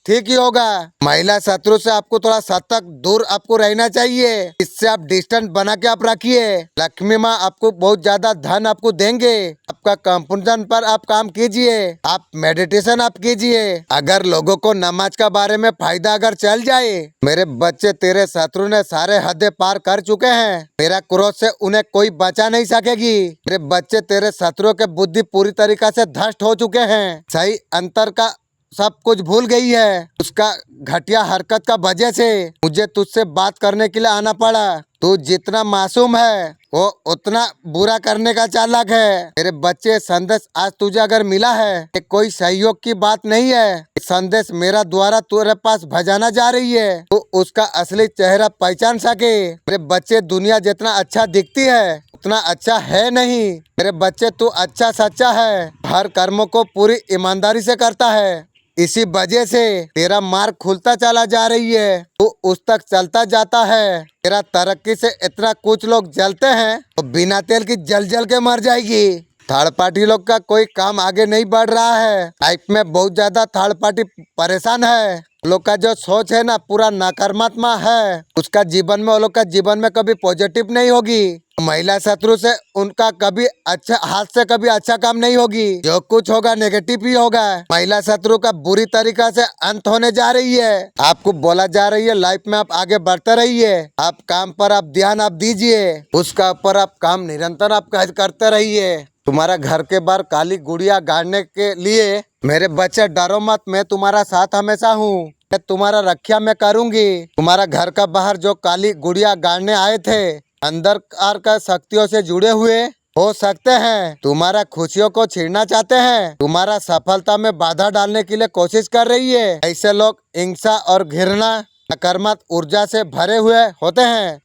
ठीक ही होगा। महिला शत्रु से आपको थोड़ा सतर्क दूर आपको रहना चाहिए। इससे आप डिस्टेंस बना के आप रखिए। लक्ष्मी माँ आपको बहुत ज्यादा धन आपको देंगे। आपका कंपन पर आप काम कीजिए, आप मेडिटेशन आप कीजिए। अगर लोगों को नमाज का बारे में फायदा अगर चल जाए, मेरे बच्चे तेरे शत्रु ने सारे हदें पार कर चुके हैं। मेरा क्रोध से उन्हें कोई बचा नहीं सकेगी। मेरे बच्चे तेरे शत्रुओं के बुद्धि पूरी तरीका से धष्ट हो चुके हैं। सही अंतर का सब कुछ भूल गई है। उसका घटिया हरकत का वजह से मुझे तुझसे बात करने के लिए आना पड़ा। तू जितना मासूम है वो उतना बुरा करने का चालाक है। मेरे बच्चे संदेश आज तुझे अगर मिला है, ये कोई सहयोग की बात नहीं है। संदेश मेरा द्वारा तेरे पास भजाना जा रही है, तो उसका असली चेहरा पहचान सके। मेरे बच्चे दुनिया जितना अच्छा दिखती है उतना अच्छा है नहीं। मेरे बच्चे तू अच्छा सच्चा है, हर कर्मों को पूरी ईमानदारी से करता है। इसी वजह से तेरा मार्ग खुलता चला जा रही है, तू उस तक चलता जाता है। तेरा तरक्की से इतना कुछ लोग जलते हैं तो बिना तेल की जल जल के मर जाएगी। थर्ड पार्टी लोग का कोई काम आगे नहीं बढ़ रहा है। लाइफ में बहुत ज्यादा थर्ड पार्टी परेशान है। लोग का जो सोच है ना पूरा नकारात्मक है, उसका जीवन में वो लोग का जीवन में कभी पॉजिटिव नहीं होगी। महिला शत्रु से उनका कभी अच्छा हाथ से कभी अच्छा काम नहीं होगी। जो कुछ होगा नेगेटिव ही होगा। महिला शत्रु का बुरी तरीका से अंत होने जा रही है। आपको बोला जा रही है लाइफ में आप आगे बढ़ते रहिए। आप काम पर आप ध्यान आप दीजिए, उसका ऊपर आप काम निरंतर आप करते रहिए। तुम्हारा घर के बाहर काली गुड़िया गाड़ने के लिए मेरे बच्चे डरो मत, मैं तुम्हारा साथ हमेशा हूँ। मैं तुम्हारा रक्षा मैं करूंगी। तुम्हारा घर का बाहर जो काली गुड़िया गाड़ने आए थे, अंदर का शक्तियों से जुड़े हुए हो सकते हैं। तुम्हारा खुशियों को छीनना चाहते हैं। तुम्हारा सफलता में बाधा डालने के लिए कोशिश कर रही है। ऐसे लोग हिंसा और घृणा नकारात्मक ऊर्जा से भरे हुए होते हैं।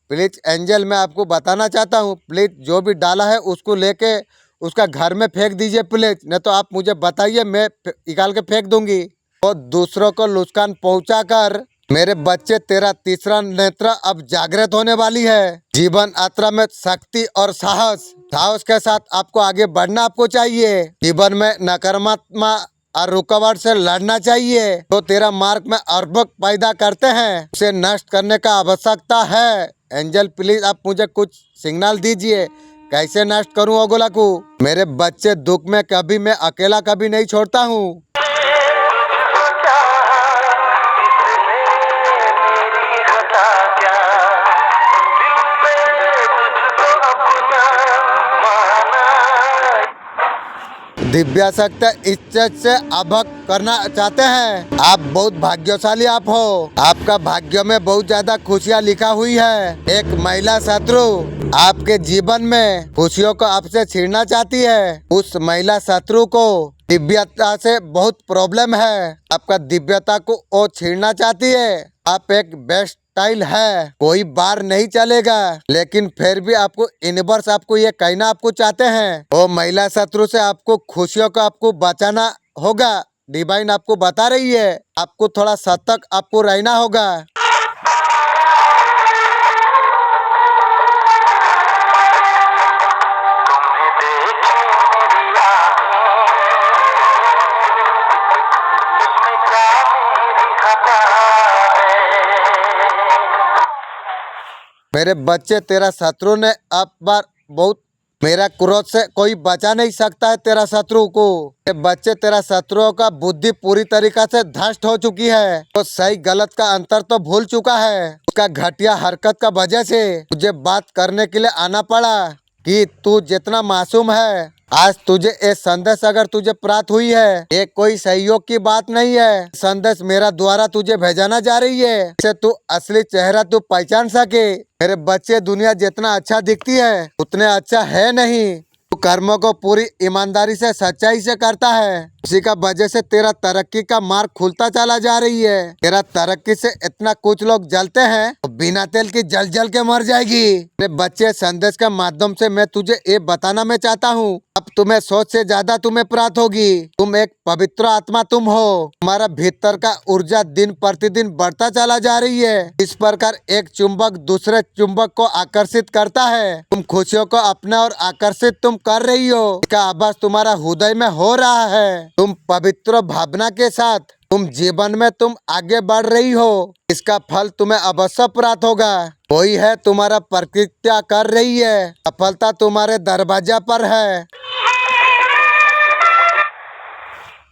प्लीज एंजल मैं आपको बताना चाहता हूँ, प्लीज जो भी डाला है उसको लेके उसका घर में फेंक दीजिए प्लीज। नहीं तो आप मुझे बताइए, मैं निकाल के फेंक दूंगी। और दूसरों को नुकसान पहुँचा कर मेरे बच्चे तेरा तीसरा नेत्र अब जागृत होने वाली है। जीवन यात्रा में शक्ति और साहस के साथ आपको आगे बढ़ना आपको चाहिए। जीवन में नकारात्मक और रुकावट से लड़ना चाहिए। तो तेरा मार्ग में अर्भक पैदा करते हैं, उसे नष्ट करने का आवश्यकता है। एंजल प्लीज आप मुझे कुछ सिग्नल दीजिए, कैसे नष्ट करूं अगोला को। मेरे बच्चे दुख में कभी मैं अकेला कभी नहीं छोड़ता हूँ। तुझको चाहा, इसमें मेरी खता क्या? दिल में तुझको अपना माना। दिव्या शक्ति इज्जत से अभक करना चाहते हैं। आप बहुत भाग्यशाली आप हो। आपका भाग्य में बहुत ज्यादा खुशियाँ लिखा हुई है। एक महिला शत्रु आपके जीवन में खुशियों को आपसे छीनना चाहती है। उस महिला शत्रु को दिव्यता से बहुत प्रॉब्लम है। आपका दिव्यता को वो छीनना चाहती है। आप एक बेस्ट स्टाइल है, कोई बार नहीं चलेगा। लेकिन फिर भी आपको यूनिवर्स आपको ये कहना आपको चाहते हैं, वो महिला शत्रु से आपको खुशियों को आपको बचाना होगा। डिवाइन आपको बता रही है, आपको थोड़ा सतर्क आपको रहना होगा। तुम्हें देखे मेरी आँखें, उसमें क्या मेरी खता है? मेरे बच्चे तेरा शत्रु ने अब बार बहुत मेरा क्रोध से कोई बचा नहीं सकता है तेरा शत्रु को। ये बच्चे तेरा शत्रुओं का बुद्धि पूरी तरीका से धष्ट हो चुकी है। तो सही गलत का अंतर तो भूल चुका है। उसका घटिया हरकत का वजह से तुझे बात करने के लिए आना पड़ा कि तू जितना मासूम है। आज तुझे ये संदेश अगर तुझे प्राप्त हुई है, ये कोई सहयोग की बात नहीं है। संदेश मेरा द्वारा तुझे भेजाना जा रही है, इससे तू असली चेहरा तू पहचान सके। मेरे बच्चे दुनिया जितना अच्छा दिखती है उतने अच्छा है नहीं। तू कर्मों को पूरी ईमानदारी से सच्चाई से करता है, उसी का वजह से तेरा तरक्की का मार्ग खुलता चला जा रही है। तेरा तरक्की से इतना कुछ लोग जलते हैं तो बिना तेल की जल जल के मर जाएगी। मेरे बच्चे, संदेश के माध्यम से मैं तुझे ये बताना मैं चाहता हूँ, अब तुम्हें सोच से ज्यादा तुम्हें प्राप्त होगी। तुम एक पवित्र आत्मा तुम हो। तुम्हारा भीतर का ऊर्जा दिन प्रतिदिन बढ़ता चला जा रही है। इस प्रकार एक चुंबक दूसरे चुंबक को आकर्षित करता है। तुम खुशियों को अपना और आकर्षित तुम कर रही हो। इसका आभास तुम्हारा हृदय में हो रहा है। तुम पवित्र भावना के साथ तुम जीवन में तुम आगे बढ़ रही हो। इसका फल तुम्हें अवश्य प्राप्त होगा। वही है तुम्हारा प्रकृति कर रही है। सफलता तुम्हारे दरवाजा पर है।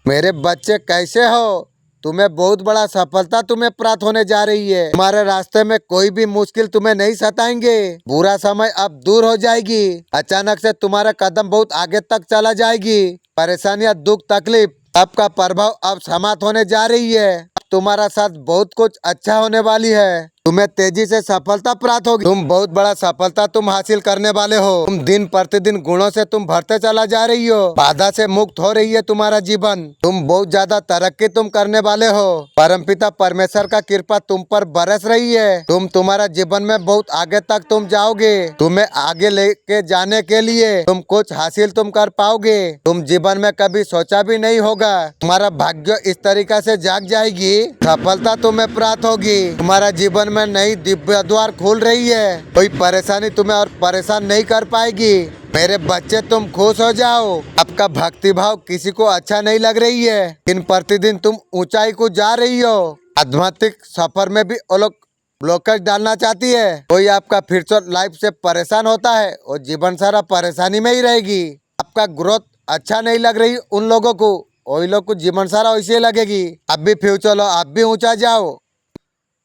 मेरे बच्चे कैसे हो? तुम्हें बहुत बड़ा सफलता तुम्हें प्राप्त होने जा रही है। तुम्हारे रास्ते में कोई भी मुश्किल तुम्हें नहीं सताएंगे। बुरा समय अब दूर हो जाएगी। अचानक से तुम्हारा कदम बहुत आगे तक चला जाएगी। परेशानियां, दुख, तकलीफ, आपका प्रभाव अब समाप्त होने जा रही है। तुम्हारा साथ बहुत कुछ अच्छा होने वाली है। तुम्हें तेजी से सफलता प्राप्त होगी। तुम बहुत बड़ा सफलता तुम हासिल करने वाले हो। तुम दिन प्रतिदिन गुणों से तुम भरते चला जा रही हो। बाधा से मुक्त हो रही है तुम्हारा जीवन। तुम बहुत ज्यादा तरक्की तुम करने वाले हो। परमपिता परमेश्वर का कृपा तुम पर बरस रही है। तुम्हारा जीवन में बहुत आगे तक तुम जाओगे। तुम्हें आगे लेके जाने के लिए तुम कुछ हासिल तुम कर पाओगे। तुम जीवन में कभी सोचा भी नहीं होगा। तुम्हारा भाग्य इस तरीका से जाग जाएगी। सफलता तुम्हें प्राप्त होगी। तुम्हारा जीवन में नई दिव्य द्वार खुल रही है। कोई परेशानी तुम्हें और परेशान नहीं कर पाएगी। मेरे बच्चे, तुम खुश हो जाओ। आपका भक्ति भाव किसी को अच्छा नहीं लग रही है। दिन प्रतिदिन तुम ऊंचाई को जा रही हो। आध्यात्मिक सफर में भी वो लोग ब्लॉकेज डालना चाहती है। कोई आपका फ्यूचर लाइफ से परेशान होता है और जीवन सारा परेशानी में ही रहेगी। आपका ग्रोथ अच्छा नहीं लग रही उन लोगों को, वही लोग को जीवन सारा वैसे लगेगी। अब भी फ्यूचर लो, अब भी ऊंचा जाओ।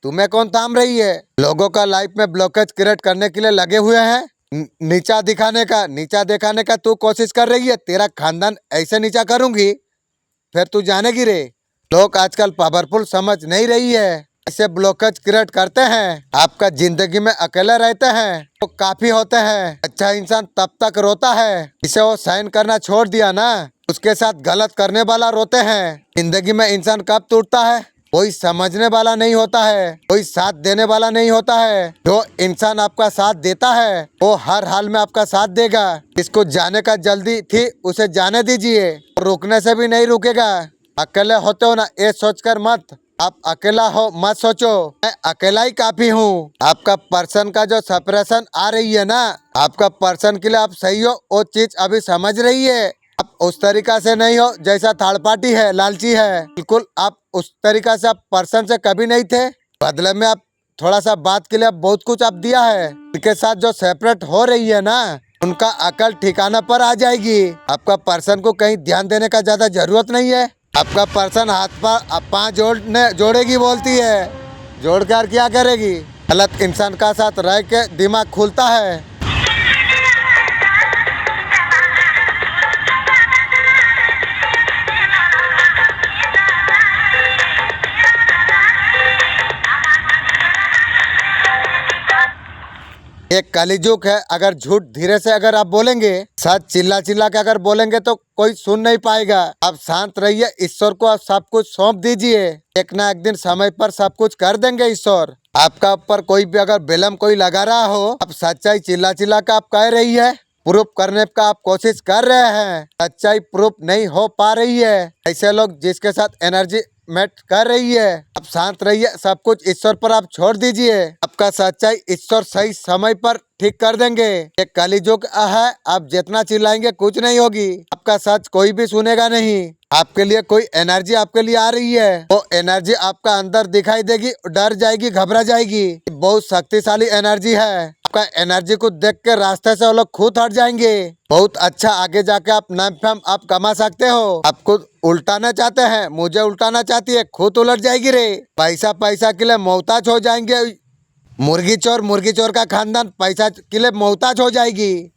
तुम्हें कौन थाम रही है? लोगों का लाइफ में ब्लॉकेज क्रिएट करने के लिए लगे हुए हैं। नीचा दिखाने का तू कोशिश कर रही है। तेरा खानदान ऐसे नीचा करूंगी फिर तू जानेगी रे। लोग आजकल पावरफुल समझ नहीं रही है। ऐसे ब्लॉकेज क्रिएट करते हैं। आपका जिंदगी में अकेले रहते हैं तो काफी होते हैं। अच्छा इंसान तब तक रोता है जिसे वो सहन करना छोड़ दिया ना। उसके साथ गलत करने वाला रोते हैं। जिंदगी में इंसान कब टूटता है? कोई समझने वाला नहीं होता है, कोई साथ देने वाला नहीं होता है। जो इंसान आपका साथ देता है वो हर हाल में आपका साथ देगा। इसको जाने का जल्दी थी उसे जाने दीजिए, रुकने से भी नहीं रुकेगा। अकेले होते हो ना, ये सोचकर मत आप अकेला हो मत सोचो, मैं अकेला ही काफी हूँ। आपका पर्सन का जो सेपरेशन आ रही है ना, आपका पर्सन के लिए आप सही हो वो चीज अभी समझ रही है। आप उस तरीका से नहीं हो जैसा थर्ड पार्टी है, लालची है। बिल्कुल आप उस तरीका से आप पर्सन से कभी नहीं थे। बदले में आप थोड़ा सा बात के लिए आप बहुत कुछ आप दिया है। उनके साथ जो सेपरेट हो रही है ना, उनका अकल ठिकाना पर आ जाएगी। आपका पर्सन को कहीं ध्यान देने का ज्यादा जरूरत नहीं है। आपका पर्सन हाथ पाँव जोड़ेगी बोलती है, जोड़कर क्या करेगी? गलत इंसान का साथ रह के दिमाग खुलता है। एक कलिजुग है। अगर झूठ धीरे से अगर आप बोलेंगे, सच चिल्ला चिल्ला के अगर बोलेंगे तो कोई सुन नहीं पाएगा। आप शांत रहिए, ईश्वर को आप सब कुछ सौंप दीजिए। एक ना एक दिन समय पर सब कुछ कर देंगे ईश्वर। आपका ऊपर कोई भी अगर बेलम कोई लगा रहा हो, आप सच्चाई चिल्ला चिल्ला का आप कह रही है, प्रूफ करने का आप कोशिश कर रहे हैं, सच्चाई प्रूफ नहीं हो पा रही है। ऐसे लोग जिसके साथ एनर्जी मैट कर रही है, आप शांत रहिए, सब कुछ ईश्वर पर आप छोड़ दीजिए। आपका सच्चाई ईश्वर सही समय पर ठीक कर देंगे। ये कलिजुग है, आप जितना चिल्लाएंगे कुछ नहीं होगी। आपका सच कोई भी सुनेगा नहीं। आपके लिए कोई एनर्जी आपके लिए आ रही है, वो एनर्जी आपका अंदर दिखाई देगी, डर जाएगी, घबरा जाएगी। बहुत शक्तिशाली एनर्जी है। आपका एनर्जी को देख के रास्ते से वो लोग खुद हट जाएंगे। बहुत अच्छा आगे जाके आप नाम फेम आप कमा सकते हो। आपको उल्टाना चाहते हैं, मुझे उल्टाना चाहती है, खुद उलट जाएगी रे। पैसा पैसा के लिए मोहताज हो जाएंगे। मुर्गी चोर का खानदान पैसा के लिए मोहताज हो जाएगी।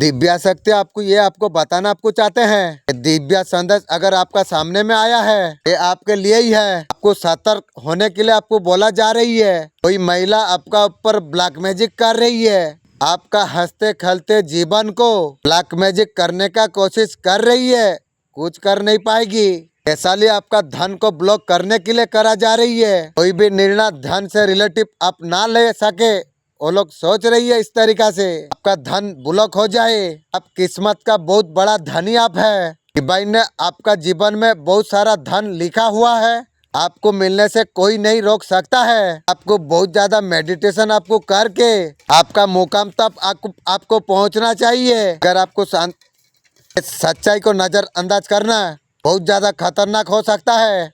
दिव्या शक्ति आपको बताना आपको चाहते हैं, दिव्या संदेश अगर आपका सामने में आया है, ये आपके लिए ही है। आपको सतर्क होने के लिए आपको बोला जा रही है। कोई महिला आपका ऊपर ब्लैक मैजिक कर रही है, आपका हंसते खेलते जीवन को ब्लैक मैजिक करने का कोशिश कर रही है, कुछ कर नहीं पाएगी। ऐसा लिए आपका धन को ब्लॉक करने के लिए करा जा रही है। कोई भी निर्णय धन से रिलेटिव आप ना ले सके, वो लोग सोच रही है इस तरीका से आपका धन ब्लॉक हो जाए। आप किस्मत का बहुत बड़ा धनी आप है। भाई ने आपका जीवन में बहुत सारा धन लिखा हुआ है, आपको मिलने से कोई नहीं रोक सकता है। आपको बहुत ज्यादा मेडिटेशन आपको करके आपका मुकाम तक आपको पहुंचना चाहिए। अगर आपको सच्चाई को नजरअंदाज करना बहुत ज्यादा खतरनाक हो सकता है।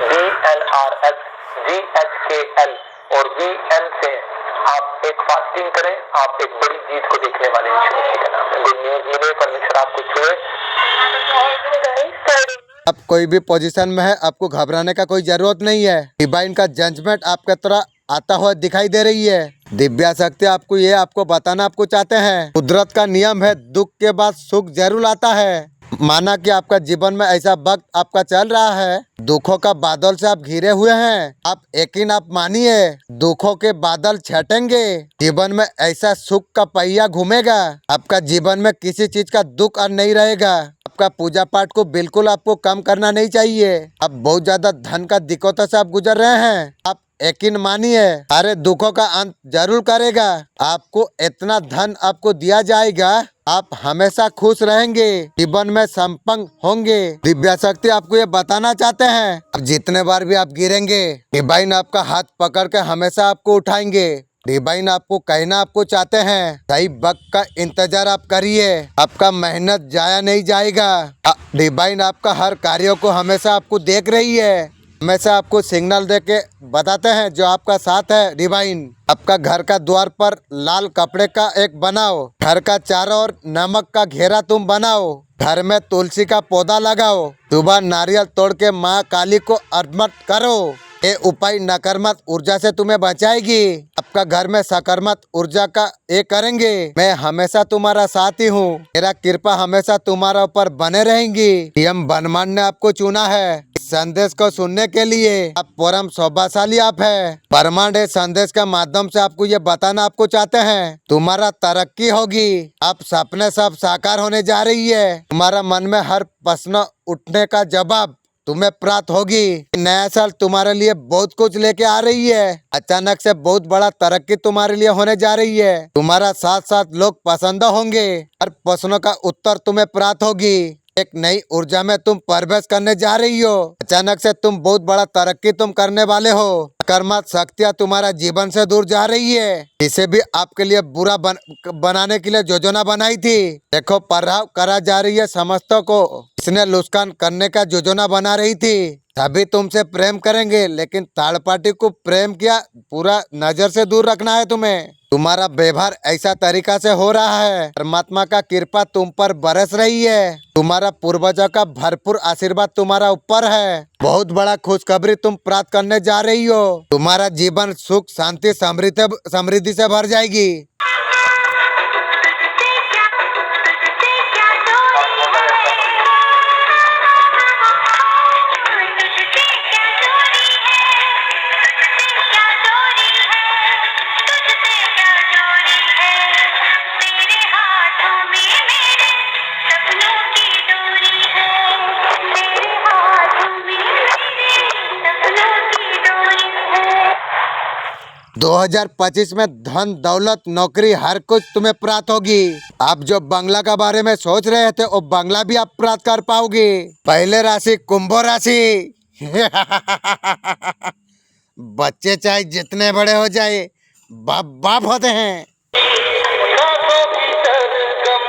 VLRS, GHKL और VN से आप एक फास्टिंग करें, आप एक बड़ी जीत को देखने वाले हैं। यीशु मसीह के नाम में गुड न्यूज मिले, परमेश्वर आपको छुए। आप कोई भी पोजीशन में है, आपको घबराने का कोई जरूरत नहीं है। डिवाइन का जजमेंट आपके तरह आता हुआ दिखाई दे रही है। दिव्या शक्ति आपको बताना आपको चाहते हैं, कुदरत का नियम है, दुख के बाद सुख जरूर आता है। माना कि आपका जीवन में ऐसा वक्त आपका चल रहा है, दुखों का बादल से आप घिरे हुए हैं। आप यकीन आप मानिए, दुखों के बादल छटेंगे, जीवन में ऐसा सुख का पहिया घूमेगा। आपका जीवन में किसी चीज का दुख और नहीं रहेगा। आपका पूजा पाठ को बिल्कुल आपको कम करना नहीं चाहिए। आप बहुत ज्यादा धन का दिक्कतों से आप गुजर रहे हैं, आप यकीन मानिए, अरे दुखों का अंत जरूर करेगा। आपको इतना धन आपको दिया जाएगा, आप हमेशा खुश रहेंगे, जीवन में संपन्न होंगे। दिव्या शक्ति आपको ये बताना चाहते हैं, अब जितने बार भी आप गिरेंगे, डिवाइन आपका हाथ पकड़ के हमेशा आपको उठाएंगे। डिवाइन आपको कहना आपको चाहते हैं, सही वक्त का इंतजार आप करिए, आपका मेहनत जाया नहीं जाएगा। डिवाइन आपका हर कार्यों को हमेशा आपको देख रही है, हमेशा आपको सिग्नल देके बताते हैं जो आपका साथ है। डिवाइन आपका घर का द्वार पर लाल कपड़े का एक बनाओ, घर का चारों ओर नमक का घेरा तुम बनाओ, घर में तुलसी का पौधा लगाओ, सुबह नारियल तोड़ के माँ काली को अर्पण करो। ये उपाय नकारात्मक ऊर्जा से तुम्हें बचाएगी, आपका घर में सकारात्मक ऊर्जा का ये करेंगे। मैं हमेशा तुम्हारा साथी हूँ, मेरा कृपा हमेशा तुम्हारा ऊपर बने रहेंगी। पीएम ब्रह्मांड ने आपको चुना है इस संदेश को सुनने के लिए, आप परम सौभाग्यशाली आप है। ब्रह्मांड इस संदेश के माध्यम से आपको ये बताना आपको चाहते हैं, तुम्हारा तरक्की होगी, आप सपने सब साकार होने जा रही है। तुम्हारा मन में हर प्रश्न उठने का जवाब तुम्हें प्राप्त होगी। नया साल तुम्हारे लिए बहुत कुछ लेके आ रही है, अचानक से बहुत बड़ा तरक्की तुम्हारे लिए होने जा रही है। तुम्हारा साथ साथ लोग पसंद होंगे, हर प्रश्नों का उत्तर तुम्हें प्राप्त होगी। एक नई ऊर्जा में तुम प्रवेश करने जा रही हो, अचानक से तुम बहुत बड़ा तरक्की तुम करने वाले हो। नकारात्मक शक्तियाँ तुम्हारा जीवन से दूर जा रही है, इसे भी आपके लिए बुरा बनाने के लिए योजना बनाई थी। देखो पराव करा जा रही है समस्तों को, इसने नुकसान करने का योजना बना रही थी। सभी तुमसे प्रेम करेंगे, लेकिन थर्ड पार्टी को प्रेम किया पूरा नजर से दूर रखना है तुम्हें। तुम्हारा व्यवहार ऐसा तरीका से हो रहा है, परमात्मा का कृपा तुम पर बरस रही है, तुम्हारा पूर्वजों का भरपूर आशीर्वाद तुम्हारा ऊपर है। बहुत बड़ा खुशखबरी तुम प्राप्त करने जा रही हो, तुम्हारा जीवन सुख शांति समृद्धि से भर जाएगी। दो 2025 में धन दौलत नौकरी हर कुछ तुम्हें प्राप्त होगी। आप जो बंगला के बारे में सोच रहे थे वो बंगला भी आप प्राप्त कर पाओगे। पहले राशि कुंभ राशि बच्चे चाहे जितने बड़े हो जाए बाप बाप होते हैं। सांसों की सरगम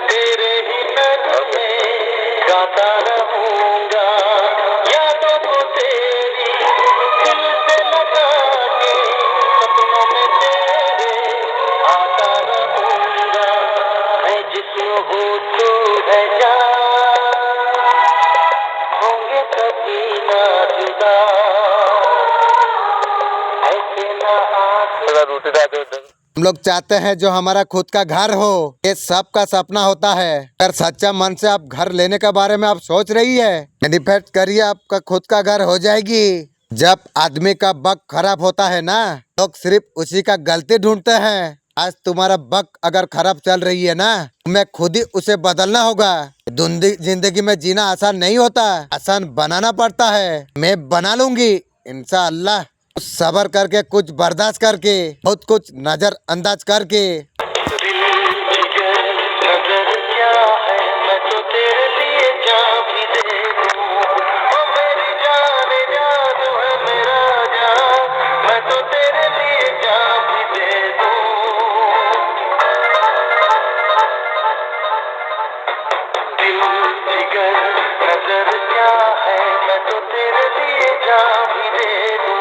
तेरे ही नगमे में गाता रहूंगा, यादों को तेरी दिल से लगा के सपनों में तेरे आता रहूंगा। है जान, होंगे कभी ना जुदा, ऐसे ना आके हम लोग चाहते हैं जो हमारा खुद का घर हो, ये सबका सपना होता है। अगर सच्चा मन से आप घर लेने के बारे में आप सोच रही है, मैनिफेस्ट करिए, आपका खुद का घर हो जाएगी। जब आदमी का वक्त खराब होता है ना, लोग सिर्फ उसी का गलती ढूंढते हैं। आज तुम्हारा वक्त अगर खराब चल रही है ना, तुम्हें खुद ही उसे बदलना होगा। जिंदगी में जीना आसान नहीं होता, आसान बनाना पड़ता है। मैं बना लूंगी इंशाअल्लाह। कुछ सब्र करके, कुछ बर्दाश्त करके, बहुत कुछ नजरअंदाज करके। दिल जिगर नजर क्या है, मैं तो तेरे लिए जान भी दे दूं। ओ मेरी जान जान है मेरा जान, मैं तो तेरे लिए जान भी दे दूं। दिल जिगर नजर क्या है, मैं तो तेरे लिए जान भी दे दूं।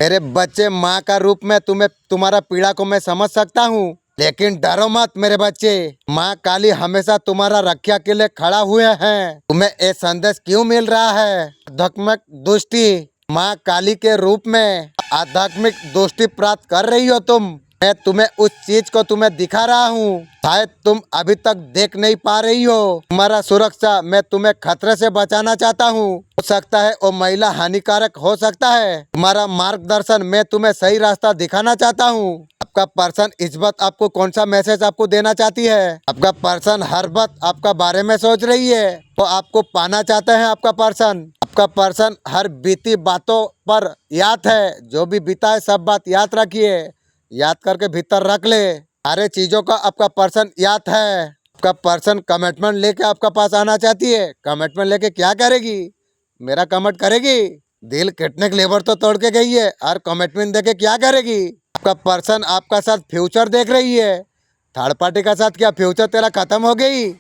मेरे बच्चे, माँ का रूप में तुम्हारा पीड़ा को मैं समझ सकता हूँ, लेकिन डरो मत मेरे बच्चे। माँ काली हमेशा तुम्हारा रक्षा के लिए खड़ा हुए हैं। तुम्हें ये संदेश क्यों मिल रहा है? आध्यात्मिक दृष्टि, माँ काली के रूप में आध्यात्मिक दृष्टि प्राप्त कर रही हो तुम। मैं तुम्हें उस चीज को तुम्हें दिखा रहा हूँ, शायद तुम अभी तक देख नहीं पा रही हो। तुम्हारा सुरक्षा मैं तुम्हें खतरे से बचाना चाहता हूँ। हो सकता है वो महिला हानिकारक हो सकता है। तुम्हारा मार्गदर्शन मैं तुम्हें सही रास्ता दिखाना चाहता हूँ। आपका पर्सन इस वक्त आपको कौन सा मैसेज आपको देना चाहती है? आपका पर्सन हर वक्त आपका बारे में सोच रही है। वो आपको पाना चाहते हैं। आपका पर्सन हर बीती बातों पर याद है। जो भी बीता है सब बात याद रखिए, याद करके भीतर रख ले। सारे चीजों का आपका पर्सन याद है। आपका पर्सन कमिटमेंट लेके आपका पास आना चाहती है। कमिटमेंट लेके क्या करेगी? मेरा कमिट करेगी? दिल कितने लेबर तो तोड़ के गई है, और कमिटमेंट देके क्या करेगी? आपका पर्सन आपका साथ फ्यूचर देख रही है। थर्ड पार्टी का साथ क्या फ्यूचर तेरा खत्म हो गई?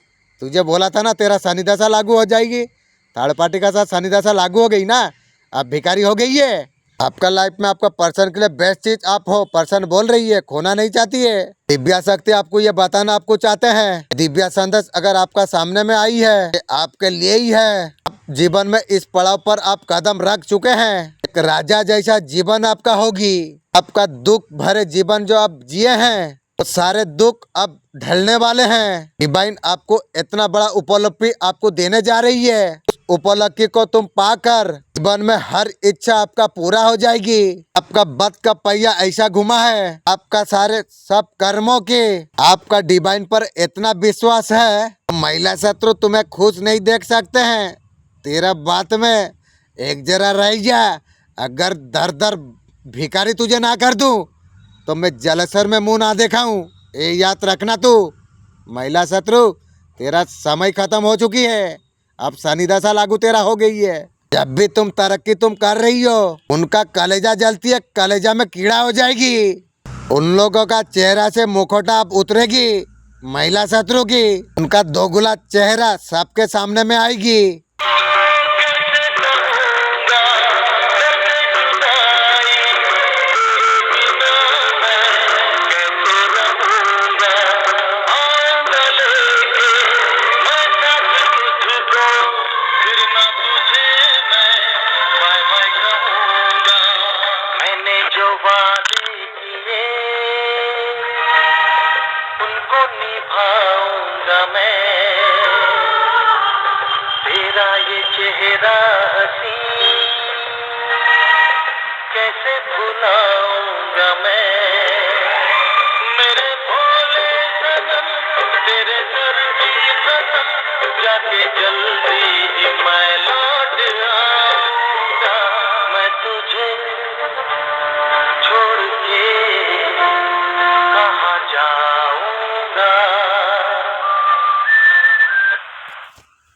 तुझे बोला था ना तेरा शनि दशा लागू हो जाएगी। थर्ड पार्टी का साथ शनि दशा लागू हो गई ना, अब भिखारी हो गई है। आपका लाइफ में आपका पर्सन के लिए बेस्ट चीज आप हो। पर्सन बोल रही है, खोना नहीं चाहती है। दिव्या शक्ति आपको ये बताना आपको चाहते हैं। दिव्या संदेश अगर आपका सामने में आई है, ये आपके लिए ही है। आप जीवन में इस पड़ाव पर आप कदम रख चुके हैं। एक राजा जैसा जीवन आपका होगी। आपका दुख भरे जीवन जो आप जिए हैं, वो सारे दुख अब ढलने वाले हैं। डिवाइन आपको इतना बड़ा उपलब्धि आपको देने जा रही है। उपलब्धि को तुम पाकर जीवन में हर इच्छा आपका पूरा हो जाएगी। आपका वक्त का पहिया ऐसा घुमा है, आपका सारे सब कर्मों के आपका डिवाइन पर इतना विश्वास है, महिला शत्रु तुम्हें खुश नहीं देख सकते हैं। तेरा बात में एक जरा रह जा, अगर दर दर भिखारी तुझे ना कर दूं तो मैं जलसर में मुंह ना दिखाऊं। ये याद रखना तू। महिला शत्रु, तेरा समय खत्म हो चुकी है। अब शनि दशा लागू तेरा हो गई है। जब भी तुम तरक्की तुम कर रही हो, उनका कलेजा जलती है, कलेजा में कीड़ा हो जाएगी। उन लोगों का चेहरा से मुखौटा अब उतरेगी। महिला शत्रु की उनका दोगुला चेहरा सबके सामने में आएगी। उनको निभाऊंगा मैं, तेरा ये चेहरा हसीन कैसे भुलाऊंगा मैं। मेरे भोले सनम, तेरे सर की कसम, जाके जल्दी ही मैं लौट आऊंगा। मैं तुझे छोड़ के कहाँ जाऊंगा।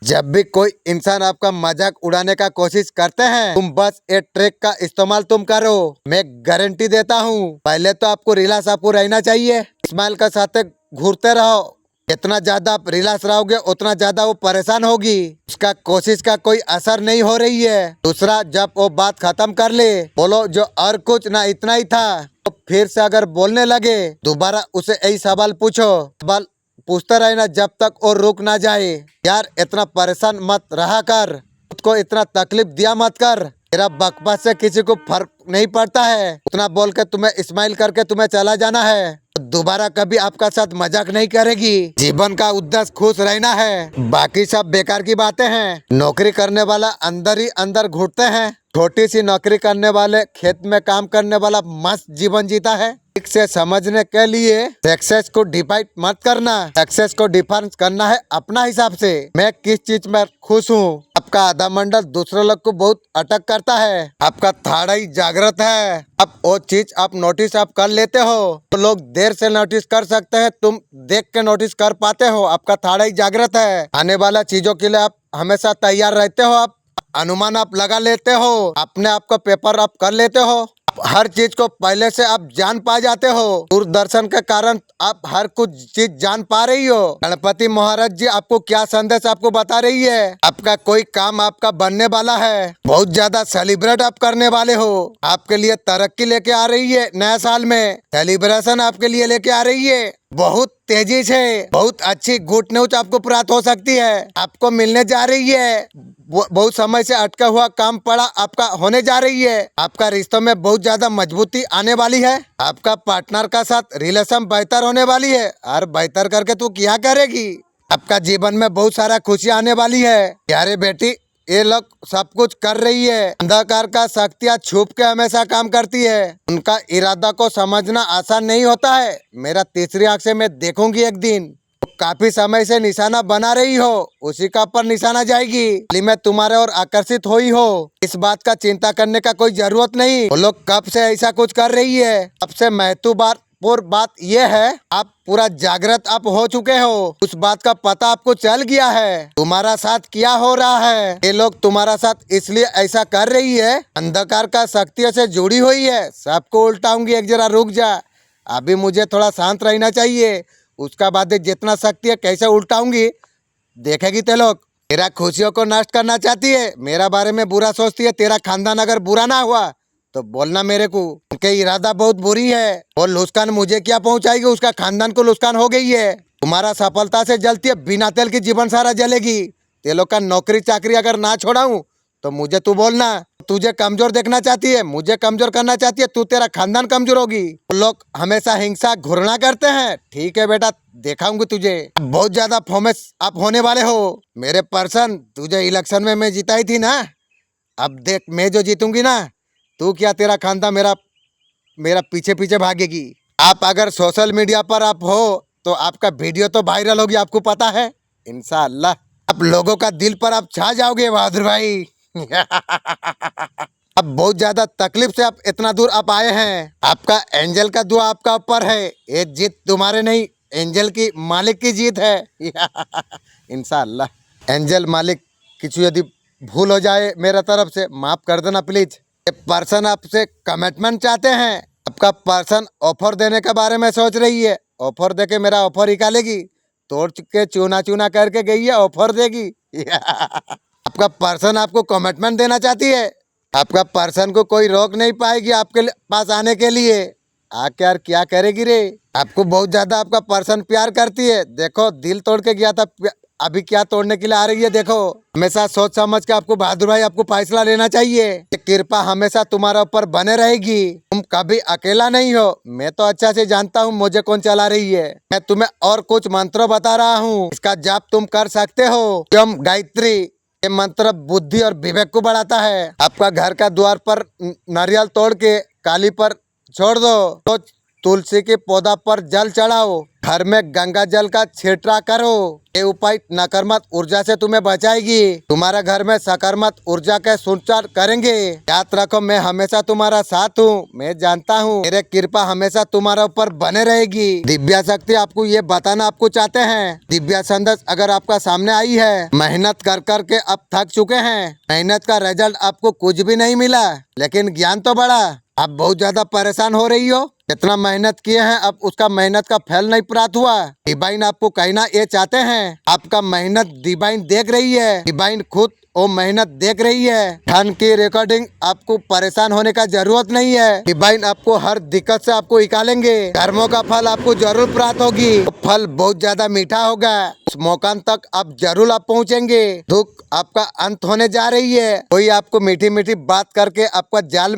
जब भी कोई इंसान आपका मजाक उड़ाने का कोशिश करते हैं, तुम बस ये ट्रिक का इस्तेमाल तुम करो। मैं गारंटी देता हूँ। पहले तो आपको रिलैक्स आपको रहना चाहिए। स्माइल के साथ घूरते रहो। जितना ज्यादा आप रिलैक्स रहोगे उतना ज्यादा वो परेशान होगी। उसका कोशिश का कोई असर नहीं हो रही है। दूसरा, जब वो बात खत्म कर ले, बोलो जो और कुछ ना इतना ही था। तो फिर से अगर बोलने लगे, दोबारा उसे यही सवाल पूछो। सवाल पूछते रहना जब तक और रुक ना जाए। यार इतना परेशान मत रहा कर, खुद को इतना तकलीफ दिया मत कर। तेरा बकवास से किसी को फर्क नहीं पड़ता है। उतना बोल के तुम्हें स्माइल करके तुम्हें चला जाना है। दोबारा कभी आपका साथ मजाक नहीं करेगी। जीवन का उद्देश्य खुश रहना है, बाकी सब बेकार की बातें हैं। नौकरी करने वाला अंदर ही अंदर घुटते हैं। छोटी सी नौकरी करने वाले, खेत में काम करने वाला मस्त जीवन जीता है। ठीक से समझने के लिए सक्सेस को डिफाइन मत करना, सक्सेस को डिफाइन करना है अपना हिसाब से। मैं किस चीज में खुश हूँ। आपका आधा मंडल दूसरे लोग को बहुत अटक करता है। आपका थाड़ा ही जागृत है। अब वो चीज आप नोटिस आप कर लेते हो तो लोग देर से नोटिस कर सकते हैं, तुम देख के नोटिस कर पाते हो। आपका थाड़ा ही जागृत है। आने वाला चीजों के लिए आप हमेशा तैयार रहते हो। आप अनुमान आप लगा लेते हो, अपने आप को पेपर आप कर लेते हो। हर चीज को पहले से आप जान पा जाते हो। दूरदर्शन के कारण आप हर कुछ चीज जान पा रही हो। गणपति महाराज जी आपको क्या संदेश आपको बता रही है। आपका कोई काम आपका बनने वाला है। बहुत ज्यादा सेलिब्रेट आप करने वाले हो। आपके लिए तरक्की लेके आ रही है। नया साल में सेलिब्रेशन आपके लिए लेके आ रही है। बहुत तेजी से बहुत अच्छी गुड न्यूज आपको प्राप्त हो सकती है। आपको मिलने जा रही है। बहुत समय से अटका हुआ काम पड़ा आपका होने जा रही है। आपका रिश्तों में बहुत ज्यादा मजबूती आने वाली है। आपका पार्टनर का साथ रिलेशन बेहतर होने वाली है। और बेहतर करके तू क्या करेगी। आपका जीवन में बहुत सारा खुशी आने वाली है। प्यारे बेटी, ये लोग सब कुछ कर रही है। अंधकार का शक्तियाँ छुप के हमेशा काम करती है। उनका इरादा को समझना आसान नहीं होता है। मेरा तीसरी आंख से मैं देखूंगी एक दिन। काफी समय से निशाना बना रही हो, उसी का पर निशाना जाएगी। खाली मैं तुम्हारे और आकर्षित हुई हो, इस बात का चिंता करने का कोई जरूरत नहीं। वो लोग कब से ऐसा कुछ कर रही है। सबसे महत्वपूर्ण बात यह है, आप पूरा जागृत आप हो चुके हो। उस बात का पता आपको चल गया है। तुम्हारा साथ क्या हो रहा है। ये लोग तुम्हारा साथ इसलिए ऐसा कर रही है, अंधकार का शक्तियों से जुड़ी हुई है। सबको उल्टाऊंगी, एक जरा रुक जा। अभी मुझे थोड़ा शांत रहना चाहिए। उसका बाद जितना शक्ति है कैसे उल्टाऊंगी देखेगी। ते लोग तेरा खुशियों को नष्ट करना चाहती है, मेरा बारे में बुरा सोचती है। तेरा खानदान अगर बुरा ना हुआ तो बोलना मेरे को। उनके इरादा बहुत बुरी है और नुकसान मुझे क्या पहुंचाएगी, उसका खानदान को नुकसान हो गई है। तुम्हारा सफलता से जलती है, बिना तेल की जीवन सारा जलेगी। ते लोग का नौकरी चाकरी अगर ना छोड़ाऊं तो मुझे तू बोलना। तुझे कमजोर देखना चाहती है, मुझे कमजोर करना चाहती है, तू तेरा खानदान कमजोर होगी। लोग हमेशा हिंसा घृणा करते हैं। ठीक है बेटा, दिखाऊंगी तुझे। बहुत ज्यादा फेमस आप होने वाले हो मेरे पर्सन। तुझे इलेक्शन में मैं जिताई थी ना, अब देख मैं जो जीतूंगी ना, तू क्या तेरा खानदान मेरा पीछे पीछे भागेगी। आप अगर सोशल मीडिया पर आप हो तो आपका वीडियो तो वायरल होगी, आपको पता है। इंशाअल्लाह आप लोगों का दिल पर आप छा जाओगे बहादुर भाई। अब बहुत ज्यादा तकलीफ से आप इतना दूर आप आए हैं। आपका एंजल का दुआ आपका ऊपर है। ये जीत तुम्हारे नहीं, एंजल की मालिक की जीत है। इंशाअल्लाह एंजल मालिक किसी यदि भूल हो जाए मेरा तरफ से माफ कर देना प्लीज। ये पर्सन आपसे कमिटमेंट चाहते हैं। आपका पर्सन ऑफर देने के बारे में सोच रही है। ऑफर देके मेरा ऑफर निकालेगी, तोड़ के चूना चूना करके गई है, ऑफर देगी। आपका पर्सन आपको कमिटमेंट देना चाहती है। आपका पर्सन को कोई रोक नहीं पाएगी आपके पास आने के लिए। आके यार क्या करेगी रे। आपको बहुत ज्यादा आपका पर्सन प्यार करती है। देखो दिल तोड़ के गया था, अभी क्या तोड़ने के लिए आ रही है। देखो हमेशा सोच समझ के आपको बहादुर भाई आपको फैसला लेना चाहिए। कृपा हमेशा तुम्हारा ऊपर बने रहेगी। तुम कभी अकेला नहीं हो। मैं तो अच्छा से जानता हूँ मुझे कौन चला रही है। मैं तुम्हें और कुछ मंत्र बता रहा हूँ, इसका जाप तुम कर सकते हो। ओम गायत्री, ये मंत्र बुद्धि और विवेक को बढ़ाता है। आपका घर का द्वार पर नारियल तोड़ के काली पर छोड़ दो। तो तुलसी के पौधा पर जल चढ़ाओ। घर में गंगा जल का छिड़काव करो। ये उपाय नकारात्मक ऊर्जा से तुम्हें बचाएगी। तुम्हारा घर में सकारात्मक ऊर्जा का संचार करेंगे। याद रखो मैं हमेशा तुम्हारा साथ हूँ। मैं जानता हूँ मेरे कृपा हमेशा तुम्हारे ऊपर बने रहेगी। दिव्या शक्ति आपको ये बताना आपको चाहते हैं। दिव्या संदेश अगर आपका सामने आई है, मेहनत कर कर के आप थक चुके हैं, मेहनत का रिजल्ट आपको कुछ भी नहीं मिला, लेकिन ज्ञान तो बढ़ा। आप बहुत ज्यादा परेशान हो रही हो। कितना मेहनत किए हैं, अब उसका मेहनत का फल नहीं प्राप्त हुआ। डिवाइन आपको कहना ये चाहते हैं, आपका मेहनत डिवाइन देख रही है, डिवाइन खुद वो मेहनत देख रही है। धन की रिकॉर्डिंग, आपको परेशान होने का जरूरत नहीं है। डिवाइन आपको हर दिक्कत से आपको निकालेंगे। कर्मों का फल आपको जरूर प्राप्त होगी। फल बहुत ज्यादा मीठा होगा। उस मुकाम तक आप जरूर आप पहुँचेंगे। दुख आपका अंत होने जा रही है। कोई आपको मीठी मीठी बात करके आपका जाल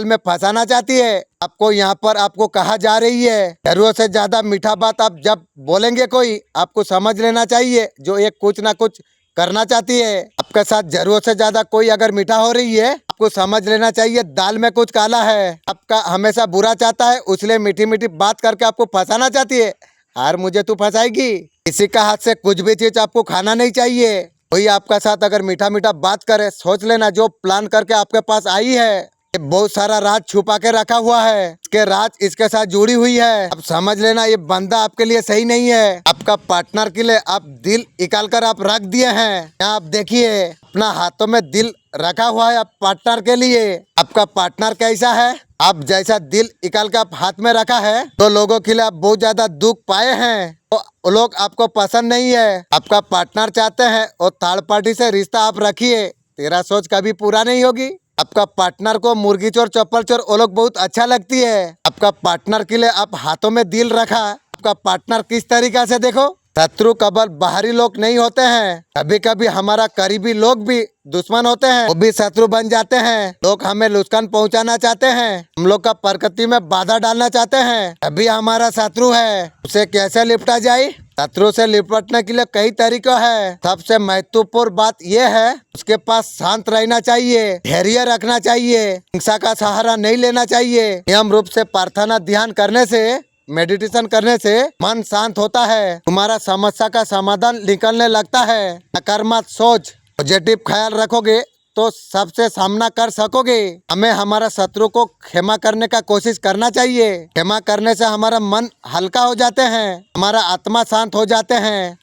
में फंसाना चाहती है। आपको यहाँ पर आपको कहा जा रही है, जरूरत से ज्यादा मीठा बात आप जब बोलेंगे कोई, आपको समझ लेना चाहिए जो ये कुछ ना कुछ करना चाहती है आपके साथ। जरूरत से ज्यादा कोई अगर मीठा हो रही है, आपको समझ लेना चाहिए दाल में कुछ काला है। आपका हमेशा बुरा चाहता है, इसलिए मीठी मीठी बात करके आपको फंसाना चाहती है। हार मुझे तू फंसाएगी। किसी का हाथ से कुछ भी चीज आपको खाना नहीं चाहिए। कोई आपका साथ अगर मीठा मीठा बात करे, सोच लेना जो प्लान करके आपके पास आई है, ये बहुत सारा राज छुपा के रखा हुआ है। इसके राज इसके साथ जुड़ी हुई है। अब समझ लेना ये बंदा आपके लिए सही नहीं है। आपका पार्टनर के लिए आप दिल निकाल कर आप रख दिए हैं। यहाँ आप देखिए, अपना हाथों में दिल रखा हुआ है आप पार्टनर के लिए। आपका पार्टनर कैसा है? आप जैसा दिल निकाल के आप हाथ में रखा है, तो लोगों के लिए आप बहुत ज्यादा दुख पाए हैं, तो लोग आपको पसंद नहीं है। आपका पार्टनर चाहते हैं और थर्ड पार्टी से रिश्ता आप रखिए, तेरा सोच कभी पूरा नहीं होगी। आपका पार्टनर को मुर्गी चोर चप्पल चोर वो लोग बहुत अच्छा लगती है। आपका पार्टनर के लिए आप हाथों में दिल रखा। आपका पार्टनर किस तरीका से देखो, शत्रु केवल बाहरी लोग नहीं होते हैं, कभी कभी हमारा करीबी लोग भी दुश्मन होते हैं, वो भी शत्रु बन जाते हैं। लोग हमें नुकसान पहुंचाना चाहते हैं, हम लोग का प्रकृति में बाधा डालना चाहते हैं, अभी हमारा शत्रु है। उसे कैसे निपटा जाए? शत्रु से निपटने के लिए कई तरीका है। सबसे महत्वपूर्ण बात यह है, उसके पास शांत रहना चाहिए, धैर्य रखना चाहिए, हिंसा का सहारा नहीं लेना चाहिए। नियम रूप से प्रार्थना ध्यान करने से, मेडिटेशन करने से मन शांत होता है। तुम्हारा समस्या का समाधान निकलने लगता है। नकारात्मक सोच, पॉजिटिव ख्याल रखोगे तो सबसे सामना कर सकोगे। हमें हमारा शत्रु को क्षमा करने का कोशिश करना चाहिए। क्षमा करने से हमारा मन हल्का हो जाते हैं, हमारा आत्मा शांत हो जाते हैं।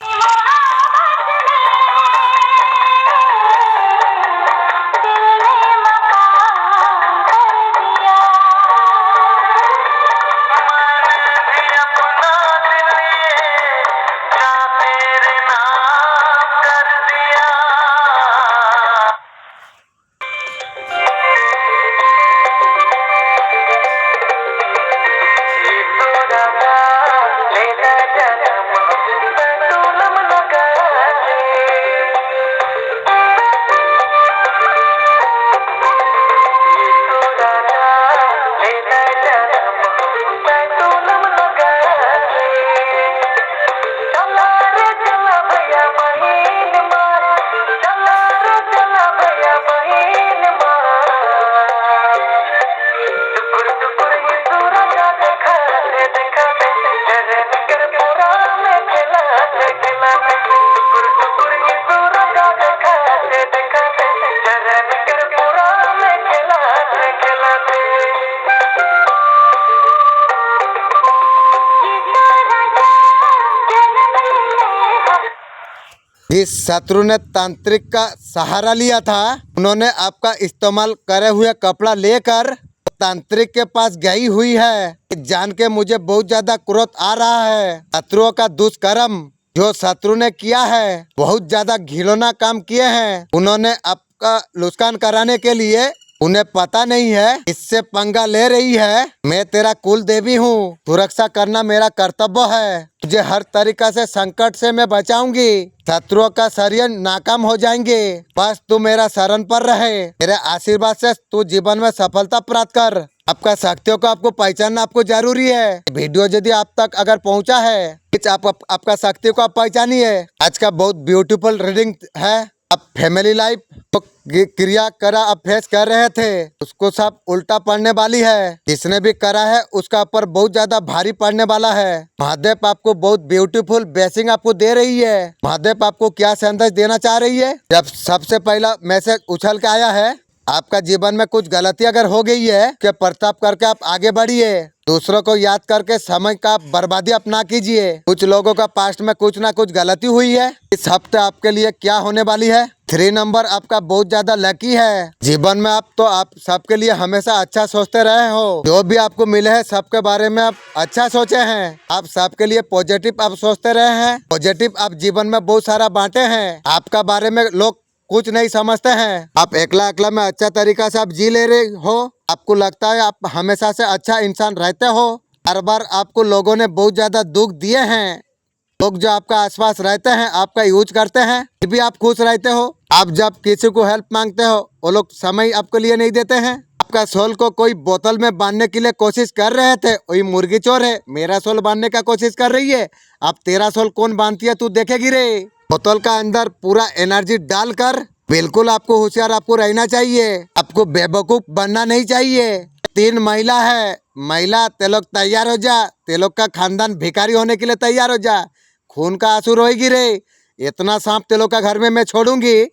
जिस शत्रु ने तांत्रिक का सहारा लिया था, उन्होंने आपका इस्तेमाल करे हुए कपड़ा लेकर तांत्रिक के पास गई हुई है। जान के मुझे बहुत ज्यादा क्रोध आ रहा है। शत्रुओं का दुष्कर्म जो शत्रु ने किया है, बहुत ज्यादा घिनौना काम किए हैं। उन्होंने आपका नुकसान कराने के लिए, उन्हें पता नहीं है इससे पंगा ले रही है। मैं तेरा कुल देवी हूँ, सुरक्षा करना मेरा कर्तव्य है। तुझे हर तरीका से संकट से मैं बचाऊंगी। शत्रुओं का षड्यंत्र नाकाम हो जाएंगे। बस तू मेरा शरण पर रहे। मेरे आशीर्वाद से तू जीवन में सफलता प्राप्त कर। आपका शक्तियों को आपको पहचानना आपको जरूरी है। वीडियो यदि आप तक अगर पहुंचा है, आपका शक्ति को आप पहचानिए। आज का बहुत ब्यूटीफुल रीडिंग है। अब फैमिली लाइफ तो क्रिया करा आप फेस कर रहे थे, उसको सब उल्टा पड़ने वाली है। जिसने भी करा है उसका ऊपर बहुत ज्यादा भारी पड़ने वाला है। महादेव आपको बहुत ब्यूटीफुल ब्लेसिंग आपको दे रही है। महादेव आपको क्या संदेश देना चाह रही है? जब सबसे पहला मैसेज उछल के आया है, आपका जीवन में कुछ गलती अगर हो गई है कि प्रताप करके आप आगे बढ़िए, दूसरों को याद करके समय का बर्बादी अपना कीजिए। कुछ लोगों का पास्ट में कुछ ना कुछ गलती हुई है। इस हफ्ते आपके लिए क्या होने वाली है? 3 नंबर आपका बहुत ज्यादा लकी है। जीवन में आप सबके लिए हमेशा अच्छा सोचते रहे हो। जो भी आपको मिले हैं सबके बारे में आप अच्छा सोचे हैं। आप सबके लिए पॉजिटिव आप सोचते रहे हैं। पॉजिटिव आप जीवन में बहुत सारा बांटे हैं। आपका बारे में लोग कुछ नहीं समझते हैं। आप एकला एकला में अच्छा तरीका से आप जी ले रहे हो। आपको लगता है आप हमेशा से अच्छा इंसान रहते हो। हर बार आपको लोगों ने बहुत ज्यादा दुख दिए हैं। लोग जो आपका आसपास रहते हैं आपका यूज करते हैं, फिर भी आप खुश रहते हो। आप जब किसी को हेल्प मांगते हो वो लोग समय आपके लिए नहीं देते हैं। आपका सोल को कोई बोतल में बांधने के लिए कोशिश कर रहे थे, वही मुर्गी चोर है मेरा सोल बांधने का कोशिश कर रही है। अब तेरा सोल कौन बांधती है तू देखेगी रे। बोतल का अंदर पूरा एनर्जी डालकर बिल्कुल आपको होशियार आपको रहना चाहिए। आपको बेवकूफ बनना नहीं चाहिए। 3 महिला है, महिला ते लोग तैयार हो जा। ते लोग का खानदान भिखारी होने के लिए तैयार हो जा। खून का आंसू रोएगी रे। इतना सांप ते लोग का घर में मैं छोड़ूंगी,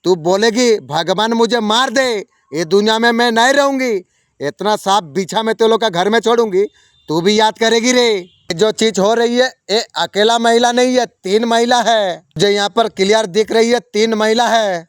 तू बोलेगी भगवान मुझे मार दे, ये दुनिया में मैं नहीं रहूंगी। इतना सांप बिछा में ते लोग का घर में छोड़ूंगी, तू भी याद करेगी रे। जो चीज हो रही है ये अकेला महिला नहीं है, 3 महिला है। जो यहाँ पर क्लियर दिख रही है 3 महिला है।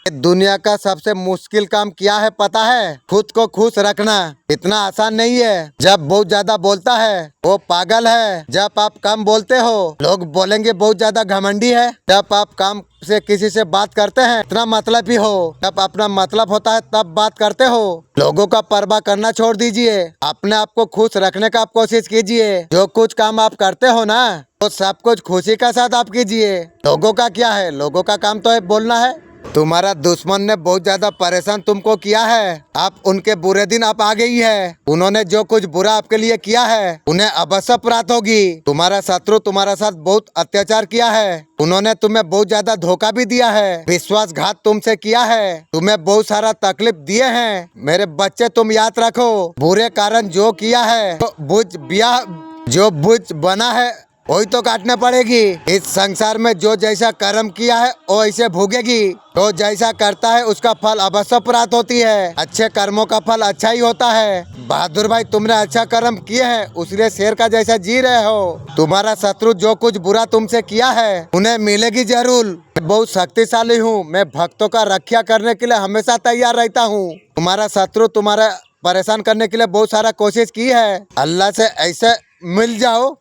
दुनिया का सबसे मुश्किल काम क्या है पता है? खुद को खुश रखना। इतना आसान नहीं है। जब बहुत ज्यादा बोलता है वो पागल है। जब आप कम बोलते हो लोग बोलेंगे बहुत ज्यादा घमंडी है। जब आप काम से किसी से बात करते हैं इतना मतलब ही हो। जब अपना मतलब होता है तब बात करते हो। लोगों का परवाह करना छोड़ दीजिए। अपने आप को खुश रखने का आप कोशिश कीजिए। जो कुछ काम आप करते हो ना वो सब कुछ खुशी का साथ आप कीजिए। लोगों का क्या है? लोगों का काम तो है बोलना है। तुम्हारा दुश्मन ने बहुत ज्यादा परेशान तुमको किया है। आप उनके बुरे दिन आप आ गई है। उन्होंने जो कुछ बुरा आपके लिए किया है उन्हें अवश्य प्राप्त होगी। तुम्हारा शत्रु तुम्हारा साथ बहुत अत्याचार किया है। उन्होंने तुम्हें बहुत ज्यादा धोखा भी दिया है, विश्वासघात तुमसे किया है, तुम्हें बहुत सारा तकलीफ दिए हैं। मेरे बच्चे तुम याद रखो, बुरे कारण जो किया है जो बुझ बना है वही तो काटने पड़ेगी। इस संसार में जो जैसा कर्म किया है वो ऐसे भोगेगी। तो जैसा करता है उसका फल अवश्य प्राप्त होती है। अच्छे कर्मों का फल अच्छा ही होता है। बहादुर भाई तुमने अच्छा कर्म किए हैं उसलिए शेर का जैसा जी रहे हो। तुम्हारा शत्रु जो कुछ बुरा तुमसे किया है उन्हें मिलेगी जरूर। मैं बहुत शक्तिशाली हूँ। मैं भक्तों का रक्षा करने के लिए हमेशा तैयार रहता हूँ। तुम्हारा शत्रु तुम्हारा परेशान करने के लिए बहुत सारा कोशिश की है। अल्लाह से ऐसे मिल जाओ।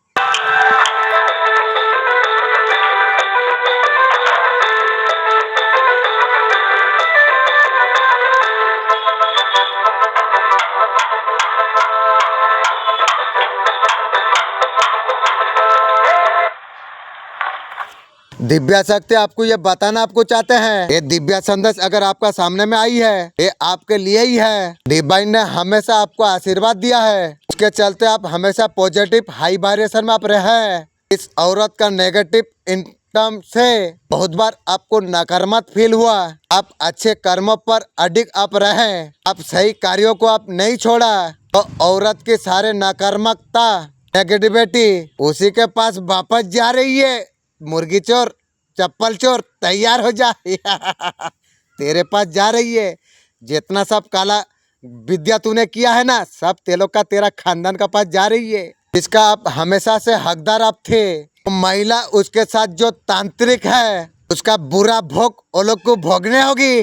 दिव्या शक्ति आपको ये बताना आपको चाहते हैं। ये दिव्या संदेश अगर आपका सामने में आई है ये आपके लिए ही है। डिवाइन ने हमेशा आपको आशीर्वाद दिया है। उसके चलते आप हमेशा पॉजिटिव हाई वाइब्रेशन में आप रहे। इस औरत का नेगेटिव इनकम से बहुत बार आपको नकारात्मक फील हुआ। आप अच्छे कर्मों पर अडिग आप रहे। आप सही कार्यों को आप नहीं छोड़ा तो औरत की सारे नकारात्मकता नेगेटिविटी उसी के पास वापस जा रही है। मुर्गी चोर चप्पल चोर तैयार हो जा तेरे पास जा रही है। जितना सब काला विद्या तूने किया है ना सब तेलों का तेरा खानदान का पास जा रही है। इसका आप हमेशा से हकदार आप थे। तो महिला उसके साथ जो तांत्रिक है उसका बुरा भोग वो लोग को भोगने होगी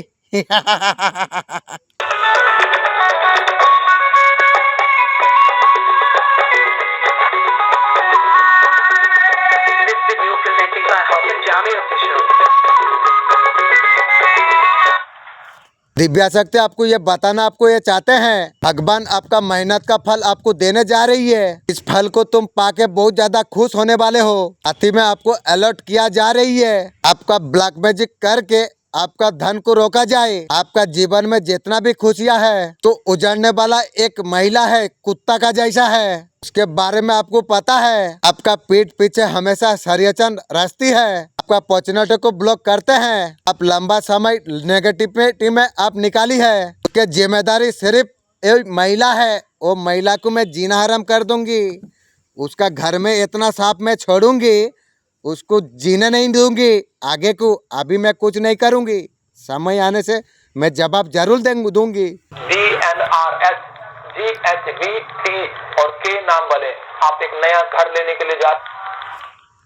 दिव्या शक्ति आपको ये बताना आपको ये चाहते हैं भगवान आपका मेहनत का फल आपको देने जा रही है। इस फल को तुम पाके बहुत ज्यादा खुश होने वाले हो। साथ ही में आपको अलर्ट किया जा रही है। आपका ब्लैक मैजिक करके आपका धन को रोका जाए। आपका जीवन में जितना भी खुशियां है तो उजड़ने वाला एक महिला है, कुत्ता का जैसा है, उसके बारे में आपको पता है। आपका पीठ पीछे हमेशा षड्यंत्र रचती है, आपका अपॉर्चुनिटी को ब्लॉक करते हैं। आप लंबा समय नेगेटिविटी में आप निकाली है, उसके जिम्मेदारी सिर्फ एक महिला है। वो महिला को मैं जीना हराम कर दूंगी, उसका घर में इतना सांप मैं छोड़ूंगी, उसको जीने नहीं दूंगी आगे को। अभी मैं कुछ नहीं करूंगी, समय आने से मैं जवाब जरूर दूंगी। DNRS GHV3 और K नाम वाले आप एक नया घर लेने के लिए जा।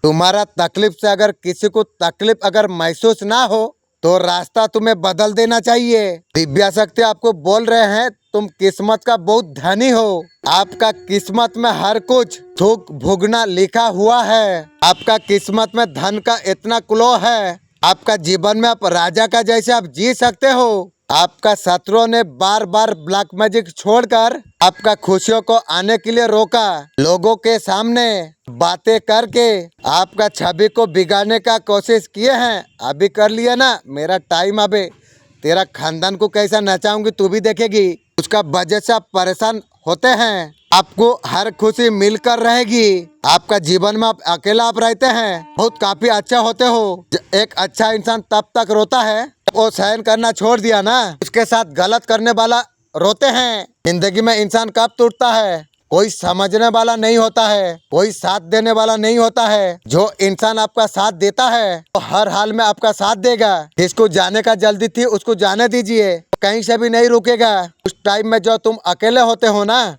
तुम्हारा तकलीफ से अगर किसी को तकलीफ अगर महसूस ना हो तो रास्ता तुम्हें बदल देना चाहिए। दिव्या शक्ति आपको बोल रहे हैं, तुम किस्मत का बहुत धनी हो। आपका किस्मत में हर कुछ दुख भोगना लिखा हुआ है। आपका किस्मत में धन का इतना क्लो है, आपका जीवन में आप राजा का जैसे आप जी सकते हो। आपका शत्रुओं ने बार बार ब्लैक मैजिक छोड़कर आपका खुशियों को आने के लिए रोका। लोगों के सामने बातें करके आपका छवि को बिगाड़ने का कोशिश किए हैं। अभी कर लिया ना, मेरा टाइम अबे तेरा खानदान को कैसा नचाऊंगी तू भी देखेगी। उसका वजह से आप परेशान होते हैं, आपको हर खुशी मिलकर रहेगी। आपका जीवन में आप अकेला आप रहते हैं, बहुत काफी अच्छा होते हो। एक अच्छा इंसान तब तक रोता है वो सहन करना छोड़ दिया ना, उसके साथ गलत करने वाला रोते हैं। जिंदगी में इंसान कब टूटता है, कोई समझने वाला नहीं होता है, कोई साथ देने वाला नहीं होता है। जो इंसान आपका साथ देता है वो हर हाल में आपका साथ देगा। जिसको जाने का जल्दी थी उसको जाने दीजिए, कहीं से भी नहीं रुकेगा। उस टाइम में जो तुम अकेले होते हो ना,